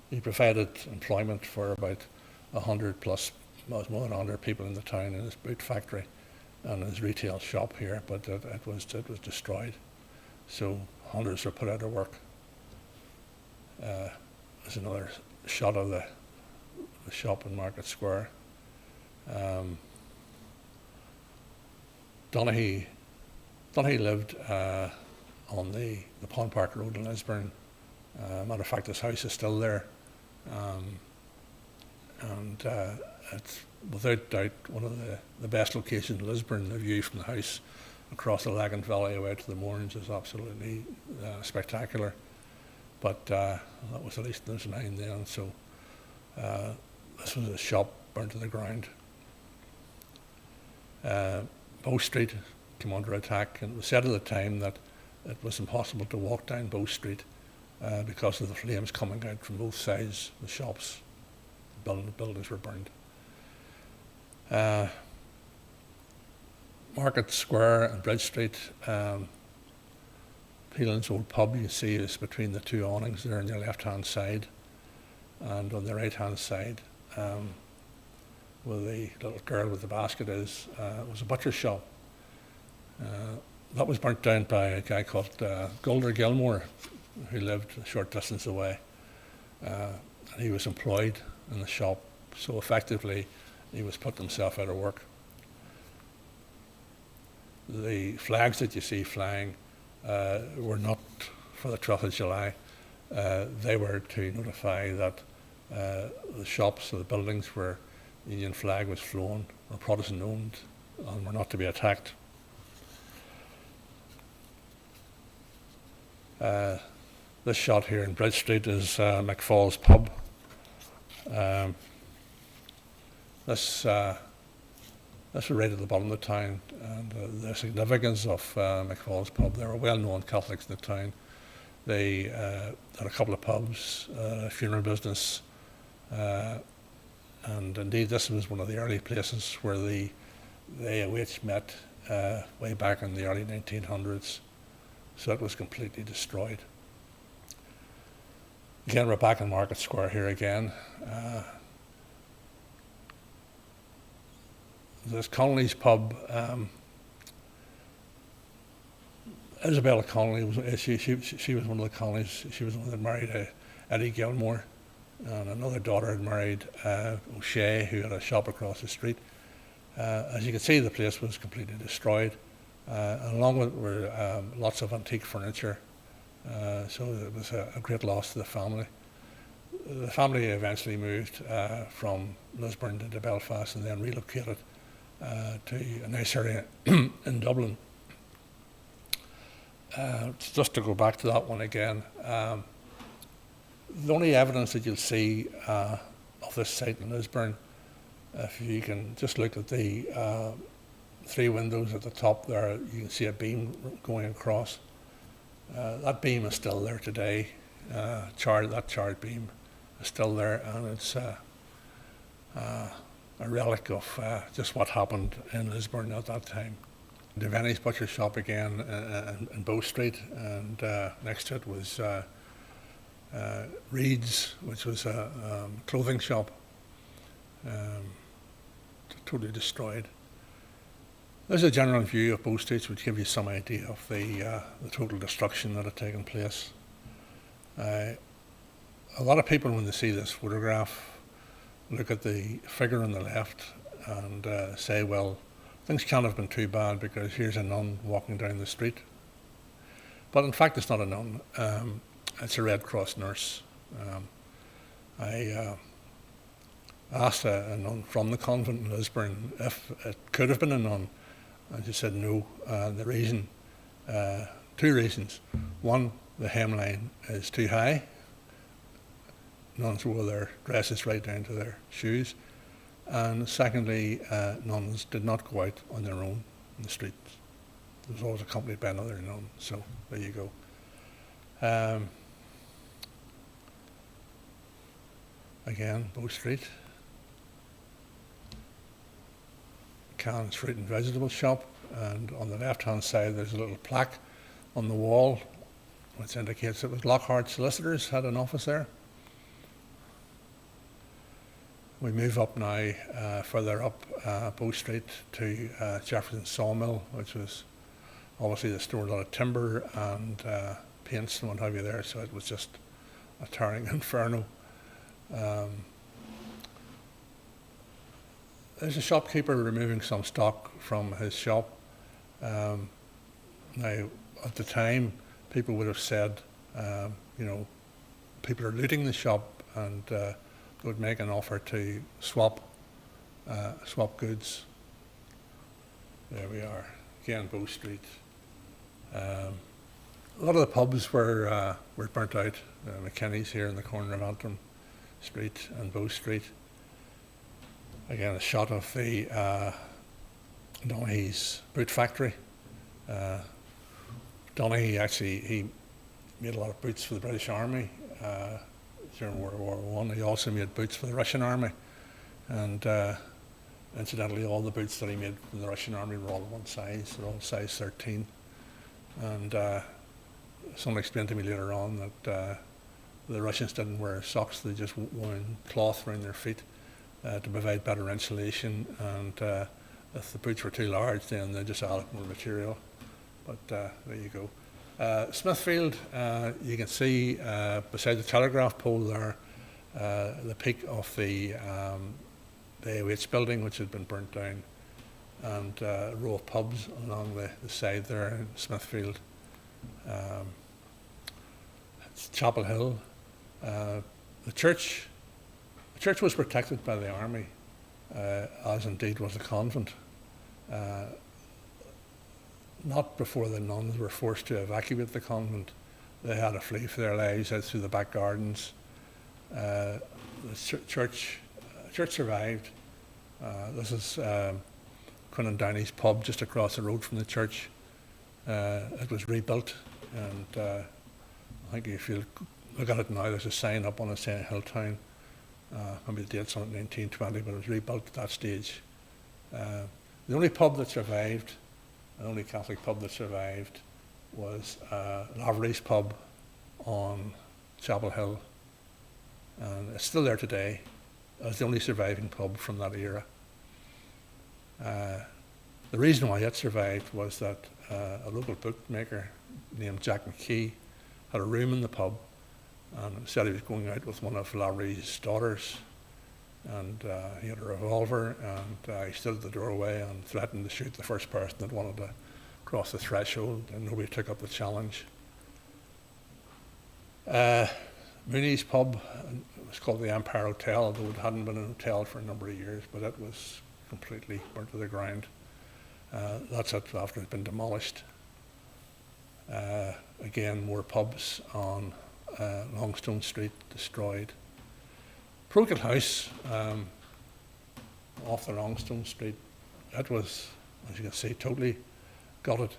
he provided employment for about 100 plus, well, more than 100 people in the town in his boot factory and his retail shop here, but it was destroyed. So hundreds were put out of work. There's another shot of the shop in Market Square. Donaghy lived on the Pond Park Road in Lisburn. Matter of fact, his house is still there. And it's without doubt one of the best locations in Lisburn. The view from the house across the Laggan Valley away to the Mourns is absolutely spectacular. But that was at least in his mind then, so this was a shop burned to the ground. Bow Street came under attack, and it was said at the time that it was impossible to walk down Bow Street because of the flames coming out from both sides. The shops, buildings were burned. Market Square and Bridge Street, Phelan's old pub, you see, is between the two awnings there on your left-hand side, and on the right-hand side, where the little girl with the basket is, was a butcher's shop. That was burnt down by a guy called Golder Gilmore, who lived a short distance away. He was employed in the shop, so effectively he was put himself out of work. The flags that you see flying were not for the 12th of July. They were to notify that the shops or the buildings where the Union flag was flown were Protestant owned and were not to be attacked. This shot here in Bridge Street is McFall's pub. This was right at the bottom of the town, and the significance of McFall's pub, they were well-known Catholics in the town. They had a couple of pubs, a funeral business, and indeed this was one of the early places where the AOH met way back in the early 1900s. So it was completely destroyed. Again, we're back in Market Square here again. This Connolly's pub, Isabella Connolly, she was one of the Connollys. She was the one that married Eddie Gilmore, and another daughter had married O'Shea, who had a shop across the street. As you can see, the place was completely destroyed. And along with it were lots of antique furniture, so it was a great loss to the family. The family eventually moved from Lisburn into Belfast and then relocated to a nice area in Dublin. Just to go back to that one again, the only evidence that you'll see of this site in Lisburn, if you can just look at the 3 windows at the top there, you can see a beam going across. That beam is still there today. That charred beam is still there, and it's a relic of just what happened in Lisburn at that time. The Venice butcher shop again in Bow Street, and next to it was Reed's, which was a clothing shop, totally destroyed. There's a general view of both streets which give you some idea of the total destruction that had taken place. A lot of people, when they see this photograph, look at the figure on the left and say, well, things can't have been too bad because here's a nun walking down the street. But in fact, it's not a nun. It's a Red Cross nurse. I asked a nun from the convent in Lisburn if it could have been a nun. And she said no. The reason, 2 reasons. One, the hemline is too high. Nuns wore their dresses right down to their shoes. And secondly, nuns did not go out on their own in the streets. It was always accompanied by another nun. So there you go. Again, Bow Street. Can's Fruit and Vegetable Shop, and on the left-hand side there's a little plaque on the wall which indicates it was Lockhart Solicitors had an office there. We move up now further up Bow Street to Jefferson Sawmill, which was obviously they stored a lot of timber and paints and what have you there, so it was just a tearing inferno. There's a shopkeeper removing some stock from his shop. Now, at the time, people would have said, people are looting the shop, and they would make an offer to swap goods. There we are, again, Bow Street. A lot of the pubs were burnt out. McKinney's here in the corner of Antrim Street and Bow Street. Again, a shot of the Donaghy's boot factory. Donaghy actually, made a lot of boots for the British Army during World War I. He also made boots for the Russian Army. And incidentally, all the boots that he made for the Russian Army were all one size. They're all size 13. And someone explained to me later on that the Russians didn't wear socks. They just wore cloth around their feet to provide better insulation. And if the boots were too large, then they just added more material. But there you go. Smithfield, you can see beside the telegraph pole there, the peak of the AOH building, which had been burnt down, and a row of pubs along the side there in Smithfield. It's Chapel Hill. The church was protected by the army, as indeed was the convent. Not before the nuns were forced to evacuate the convent. They had to flee for their lives out through the back gardens. The church survived. This is Quinn and Downey's pub just across the road from the church. It was rebuilt, and I think if you look at it now, there's a sign up on it saying Hilltown. Maybe the date's on it, 1920, but it was rebuilt at that stage. The only pub that survived, the only Catholic pub that survived, was Lavery's pub on Chapel Hill. And it's still there today as the only surviving pub from that era. The reason why it survived was that a local bookmaker named Jack McKee had a room in the pub and said he was going out with one of Lavery's daughters, and he had a revolver, and he stood at the doorway and threatened to shoot the first person that wanted to cross the threshold, and nobody took up the challenge. Mooney's pub was called the Empire Hotel, although it hadn't been a hotel for a number of years, but it was completely burnt to the ground. That's it after it's been demolished. Again, more pubs on Longstone Street destroyed. Procol House, off the Longstone Street, it was, as you can see, totally gutted.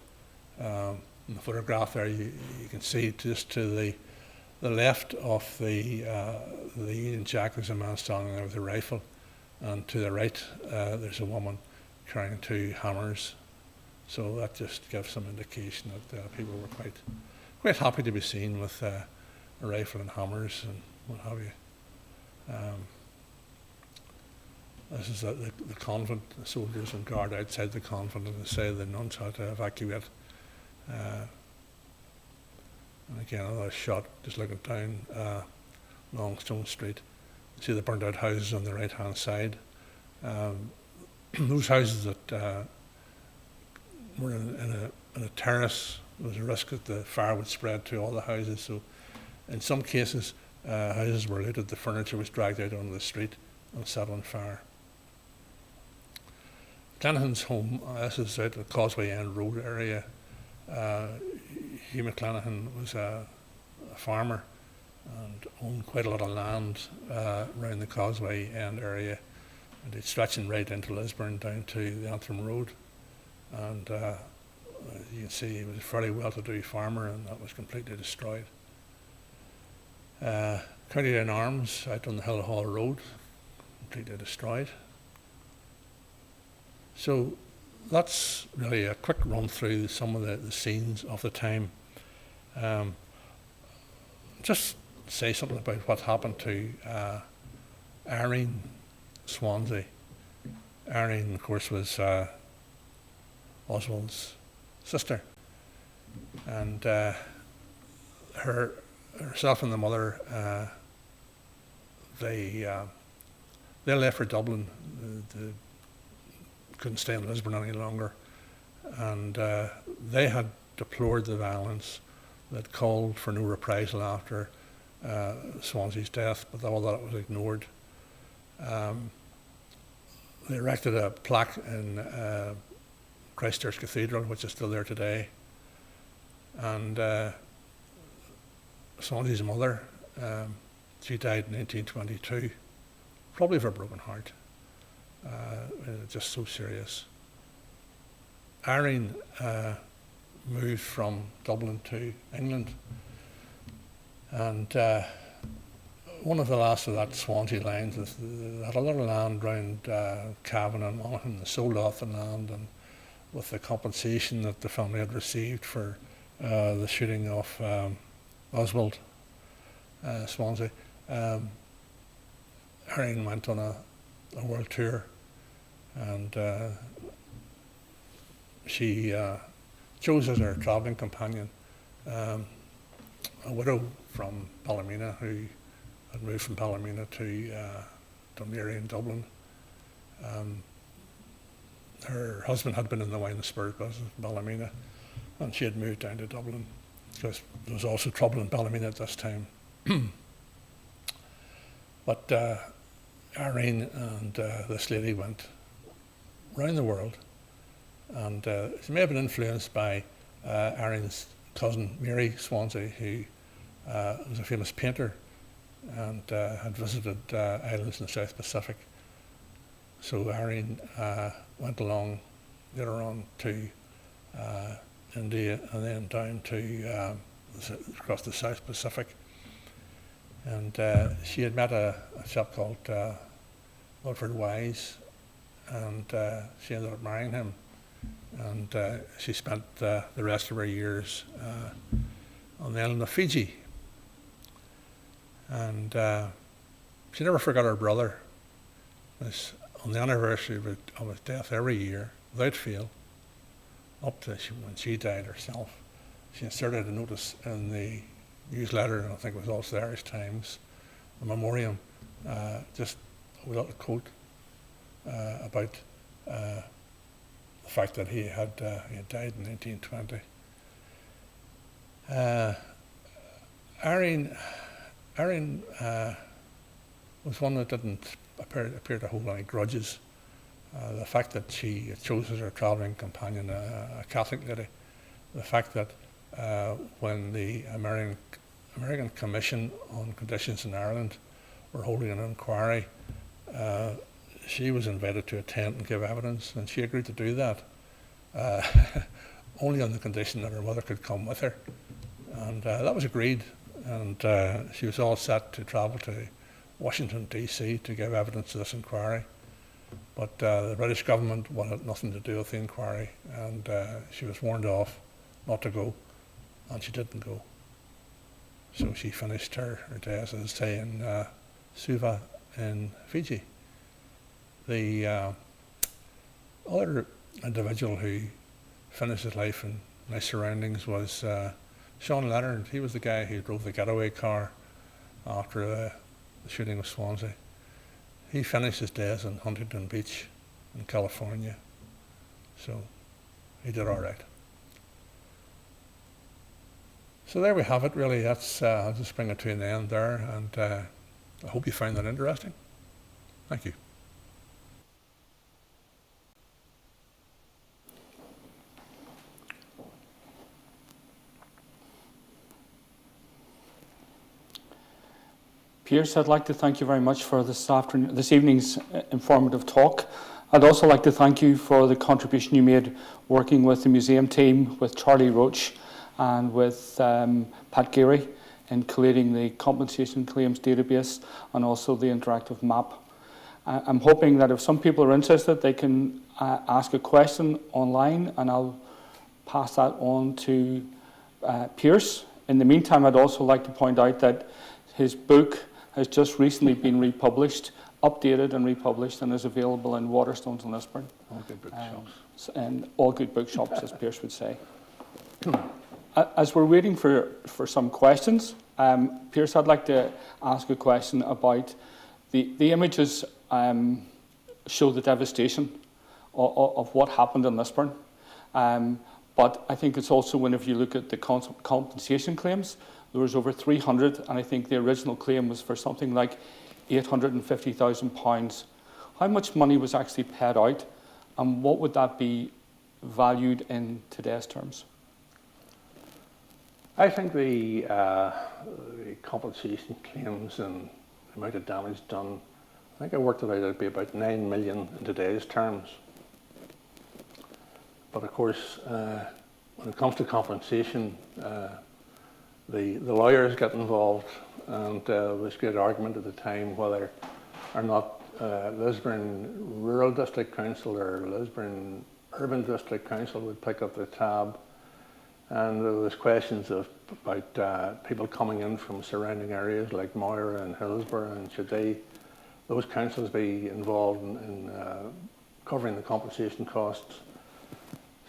In the photograph there, you can see just to the left of the Union Jack, there's a man standing there with a rifle, and to the right, there's a woman carrying two hammers. So that just gives some indication that people were quite happy to be seen with a rifle and hammers and what have you. This is the convent, the soldiers and guard outside the convent, and they say the nuns had to evacuate. And again, another shot just looking down Longstone Street. You see the burned out houses on the right hand side. Those houses that were in a terrace, there was a risk that the fire would spread to all the houses. So in some cases, houses were looted, the furniture was dragged out onto the street and set on fire. Clenihan's home, this is out the Causeway End Road area. Hugh McClanahan was a farmer and owned quite a lot of land around the Causeway End area, and it's stretching right into Lisburn down to the Antrim Road. And you can see he was a fairly well-to-do farmer, and that was completely destroyed. County Down Arms out on the Hill Hall Road, completely destroyed. So that's really a quick run through some of the scenes of the time. Just say something about what happened to Irene Swanzy. Irene, of course, was Oswald's sister, and herself and the mother, they left for Dublin. They couldn't stay in Lisburn any longer, and they had deplored the violence, that called for no reprisal after Swanzy's death, but all that was ignored. They erected a plaque in Christchurch Cathedral, which is still there today, and Swanzy's mother, she died in 1922, probably of a broken heart. Just so serious. Irene moved from Dublin to England And one of the last of that Swansea lines is they had a lot of land around Cavan and Monaghan. They sold off the land, and with the compensation that the family had received for the shooting of Oswald Swansea, Irene went on a world tour, and she chose as her travelling companion a widow from Ballymena who had moved from Ballymena to Dunleary in Dublin. Her husband had been in the wine and spirit business in Ballymena, and she had moved down to Dublin because there was also trouble in Ballymena at this time. But Irene and this lady went round the world, and she may have been influenced by Irene's cousin Mary Swansea, who was a famous painter and had visited islands in the South Pacific. So Irene went along later on to India and then down to across the South Pacific. And she had met a chap called Wilfred Wise, and she ended up marrying him. And she spent the rest of her years on the island of Fiji. And she never forgot her brother. It was on the anniversary of his death every year, without fail, up to when she died herself. She inserted a notice in the newsletter, and I think it was also the Irish Times, a memoriam, just a little quote about the fact that he had died in 1920. Irene was one that didn't appear to hold any grudges. The fact that she chose as her travelling companion a Catholic lady, the fact that when the American Commission on Conditions in Ireland were holding an inquiry, she was invited to attend and give evidence, and she agreed to do that, only on the condition that her mother could come with her. And that was agreed, and she was all set to travel to Washington, D.C. to give evidence to this inquiry. But the British government wanted nothing to do with the inquiry, and she was warned off not to go, and she didn't go. So she finished her days, as I say, in Suva in Fiji. The other individual who finished his life in nice surroundings was Sean Leonard. He was the guy who drove the getaway car after the shooting of Swansea. He finished his days in Huntington Beach in California, so he did all right. So there we have it, really. That's I'll just bring it to an end there, and I hope you find that interesting. Thank you. Pearse, I'd like to thank you very much for this evening's informative talk. I'd also like to thank you for the contribution you made working with the museum team, with Charlie Roach and with Pat Geary in collating the compensation claims database and also the interactive map. I'm hoping that if some people are interested, they can ask a question online, and I'll pass that on to Pearse. In the meantime, I'd also like to point out that his book has just recently been republished, updated and republished, and is available in Waterstones and Lisburn. All good bookshops. And all good bookshops, as Pearse would say. As we're waiting for some questions, Pearse, I'd like to ask a question about the images show the devastation of what happened in Lisburn. But I think it's also, whenever you look at the compensation claims, there was over 300, and I think the original claim was for something like £850,000. How much money was actually paid out, and what would that be valued in today's terms? I think the compensation claims and the amount of damage done, I think I worked it out, it'd be about 9 million in today's terms. But of course, when it comes to compensation, the lawyers get involved, and there was great argument at the time whether or not Lisburn Rural District Council or Lisburn Urban District Council would pick up the tab. And there was questions about people coming in from surrounding areas like Moira and Hillsborough, and should those councils be involved in covering the compensation costs.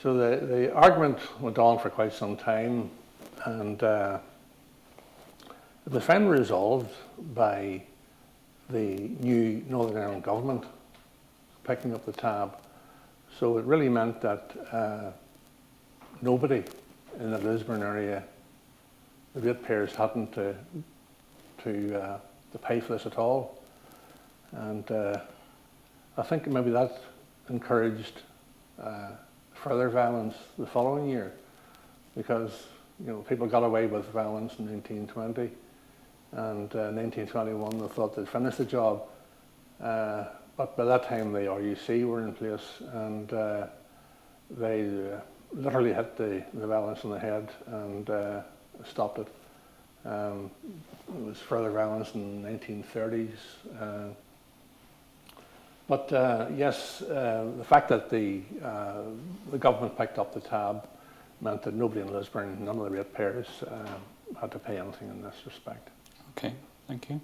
So the argument went on for quite some time, and it was finally resolved by the new Northern Ireland government picking up the tab. So it really meant that nobody in the Lisburn area, the ratepayers, hadn't to pay for this at all. And I think maybe that encouraged further violence the following year, because people got away with violence in 1920, and 1921 they thought they'd finished the job. But by that time the RUC were in place, and they literally hit the violence on the head and stopped it. There was further violence in the 1930s. But yes, the fact that the government picked up the tab meant that nobody in Lisburn, none of the ratepayers, had to pay anything in this respect. Okay, thank you.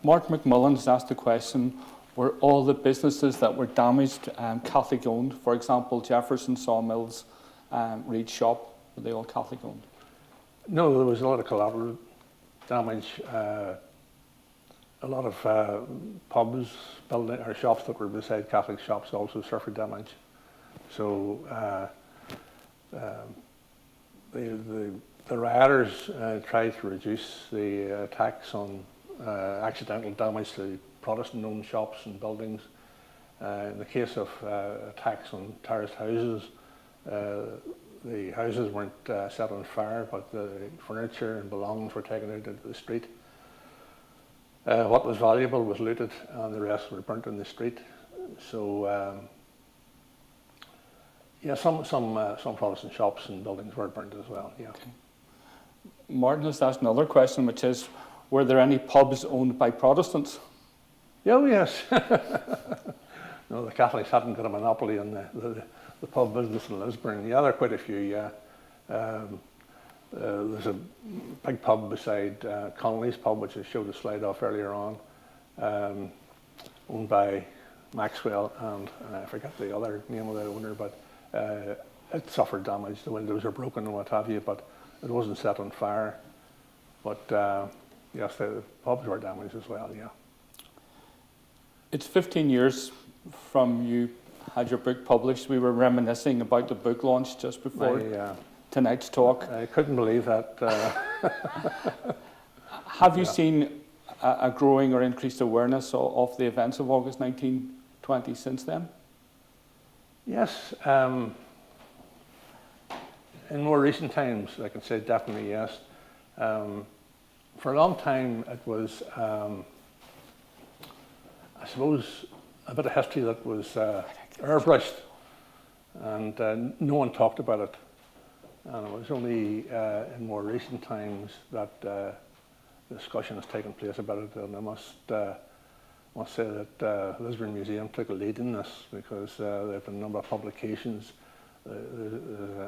Mark McMullen has asked the question, were all the businesses that were damaged Catholic owned? For example, Jefferson Sawmill's Reed shop, were they all Catholic owned? No, there was a lot of collateral damage. A lot of pubs, building or shops that were beside Catholic shops also suffered damage. So the rioters tried to reduce the attacks on accidental damage to Protestant-owned shops and buildings. In the case of attacks on terraced houses, the houses weren't set on fire, but the furniture and belongings were taken out into the street. What was valuable was looted, and the rest were burnt in the street. So, yeah, some Protestant shops and buildings were burnt as well. Yeah. Okay. Martin has asked another question, which is, were there any pubs owned by Protestants? Oh, yes. No, the Catholics hadn't got a monopoly on the pub business in Lisburn. Yeah, there are quite a few, yeah. There's a big pub beside Connolly's pub, which I showed a slide off earlier on, owned by Maxwell, and I forget the other name of the owner, but it suffered damage. The windows are broken and what have you, but it wasn't set on fire. But yes, the pubs were damaged as well, yeah. It's 15 years from you had your book published. We were reminiscing about the book launch just before tonight's talk. I couldn't believe that. Have you seen a growing or increased awareness of the events of August 1920 since then? Yes. In more recent times, I can say definitely yes. For a long time, it was, I suppose, a bit of history that was airbrushed, and no one talked about it. And it was only in more recent times that discussion has taken place about it. And I must say that Lisburn Museum took a lead in this, because there have been a number of publications. There's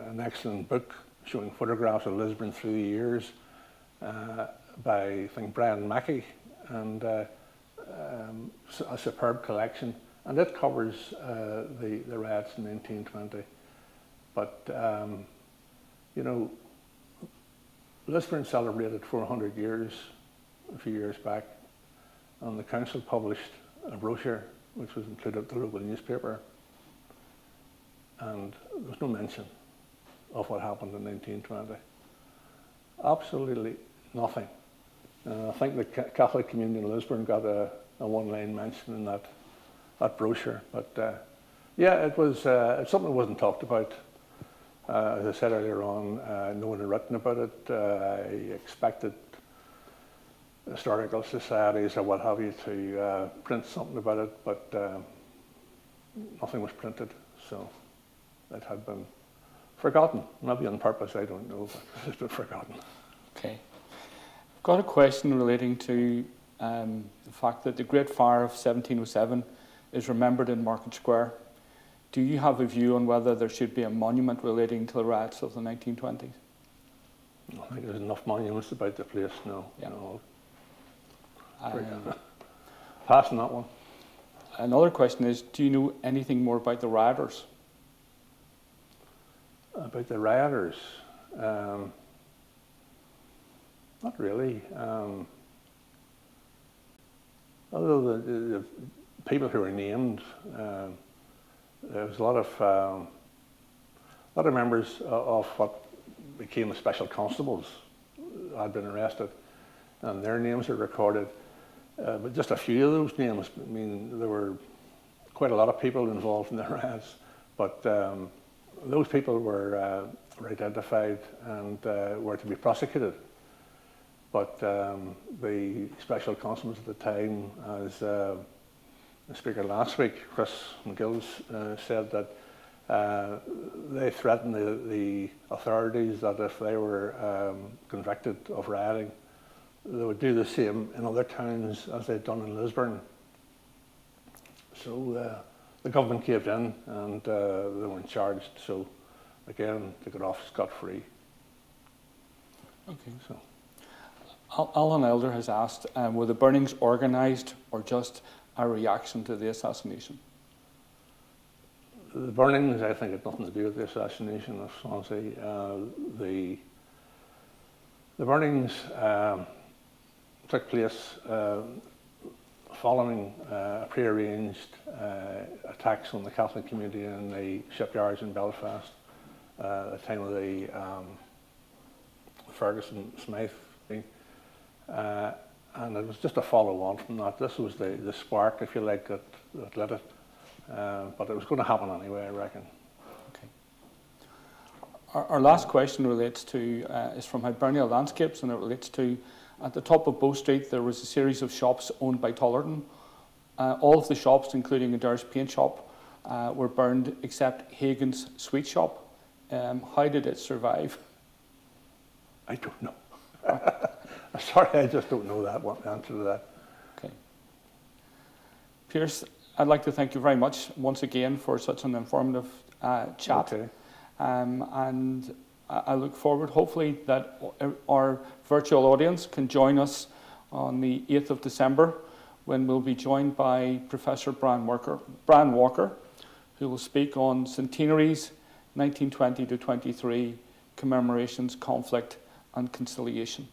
an excellent book showing photographs of Lisburn through the years by, I think, Brian Mackey, and a superb collection. And it covers the riots in 1920. But you know, Lisburn celebrated 400 years a few years back, and the council published a brochure which was included in the local newspaper, and there was no mention of what happened in 1920. Absolutely nothing. I think the Catholic community in Lisburn got a one-line mention in that brochure, but yeah, it was it's something that wasn't talked about. As I said earlier on, no one had written about it. I expected historical societies or what have you to print something about it, but nothing was printed, so it had been forgotten. Maybe on purpose, I don't know, but it's been forgotten. Okay. I've got a question relating to the fact that the Great Fire of 1707 is remembered in Market Square. Do you have a view on whether there should be a monument relating to the riots of the 1920s? I think there's enough monuments about the place now. Yeah. No. Pass on that one. Another question is, do you know anything more about the rioters? About the rioters? Not really. Although the people who were named, there was a lot of members of what became the special constables had been arrested, and their names are recorded. But just a few of those names. I mean, there were quite a lot of people involved in the riots, but those people were identified and were to be prosecuted. But the special constables at the time, as the speaker last week, Chris McGill, said that they threatened the authorities that if they were convicted of rioting, they would do the same in other towns as they'd done in Lisburn. So the government caved in and they weren't charged. So again, they got off scot-free. Okay. So. Alan Elder has asked, were the burnings organised or just a reaction to the assassination? The burnings, I think, had nothing to do with the assassination of Swansea. The burnings took place following prearranged attacks on the Catholic community in the shipyards in Belfast at the time of the Ferguson-Smythe thing. And it was just a follow-on from that. This was the spark, if you like, that lit it. But it was going to happen anyway, I reckon. Okay. Our last question relates to, is from Hibernia Landscapes, and it relates to, at the top of Bow Street, there was a series of shops owned by Tollerton. All of the shops, including Adair's paint shop, were burned except Hagen's sweet shop. How did it survive? I don't know. Sorry, I just don't know that one, the answer to that. Okay. Pearse, I'd like to thank you very much once again for such an informative chat. Okay. And I look forward, hopefully, that our virtual audience can join us on the 8th of December, when we'll be joined by Professor Bran Walker, who will speak on centenaries 1920 to 23, commemorations, conflict, and conciliation.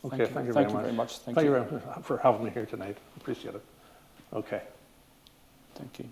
Okay, thank you very much. Thank you very much for having me here tonight. Appreciate it. Okay. Thank you.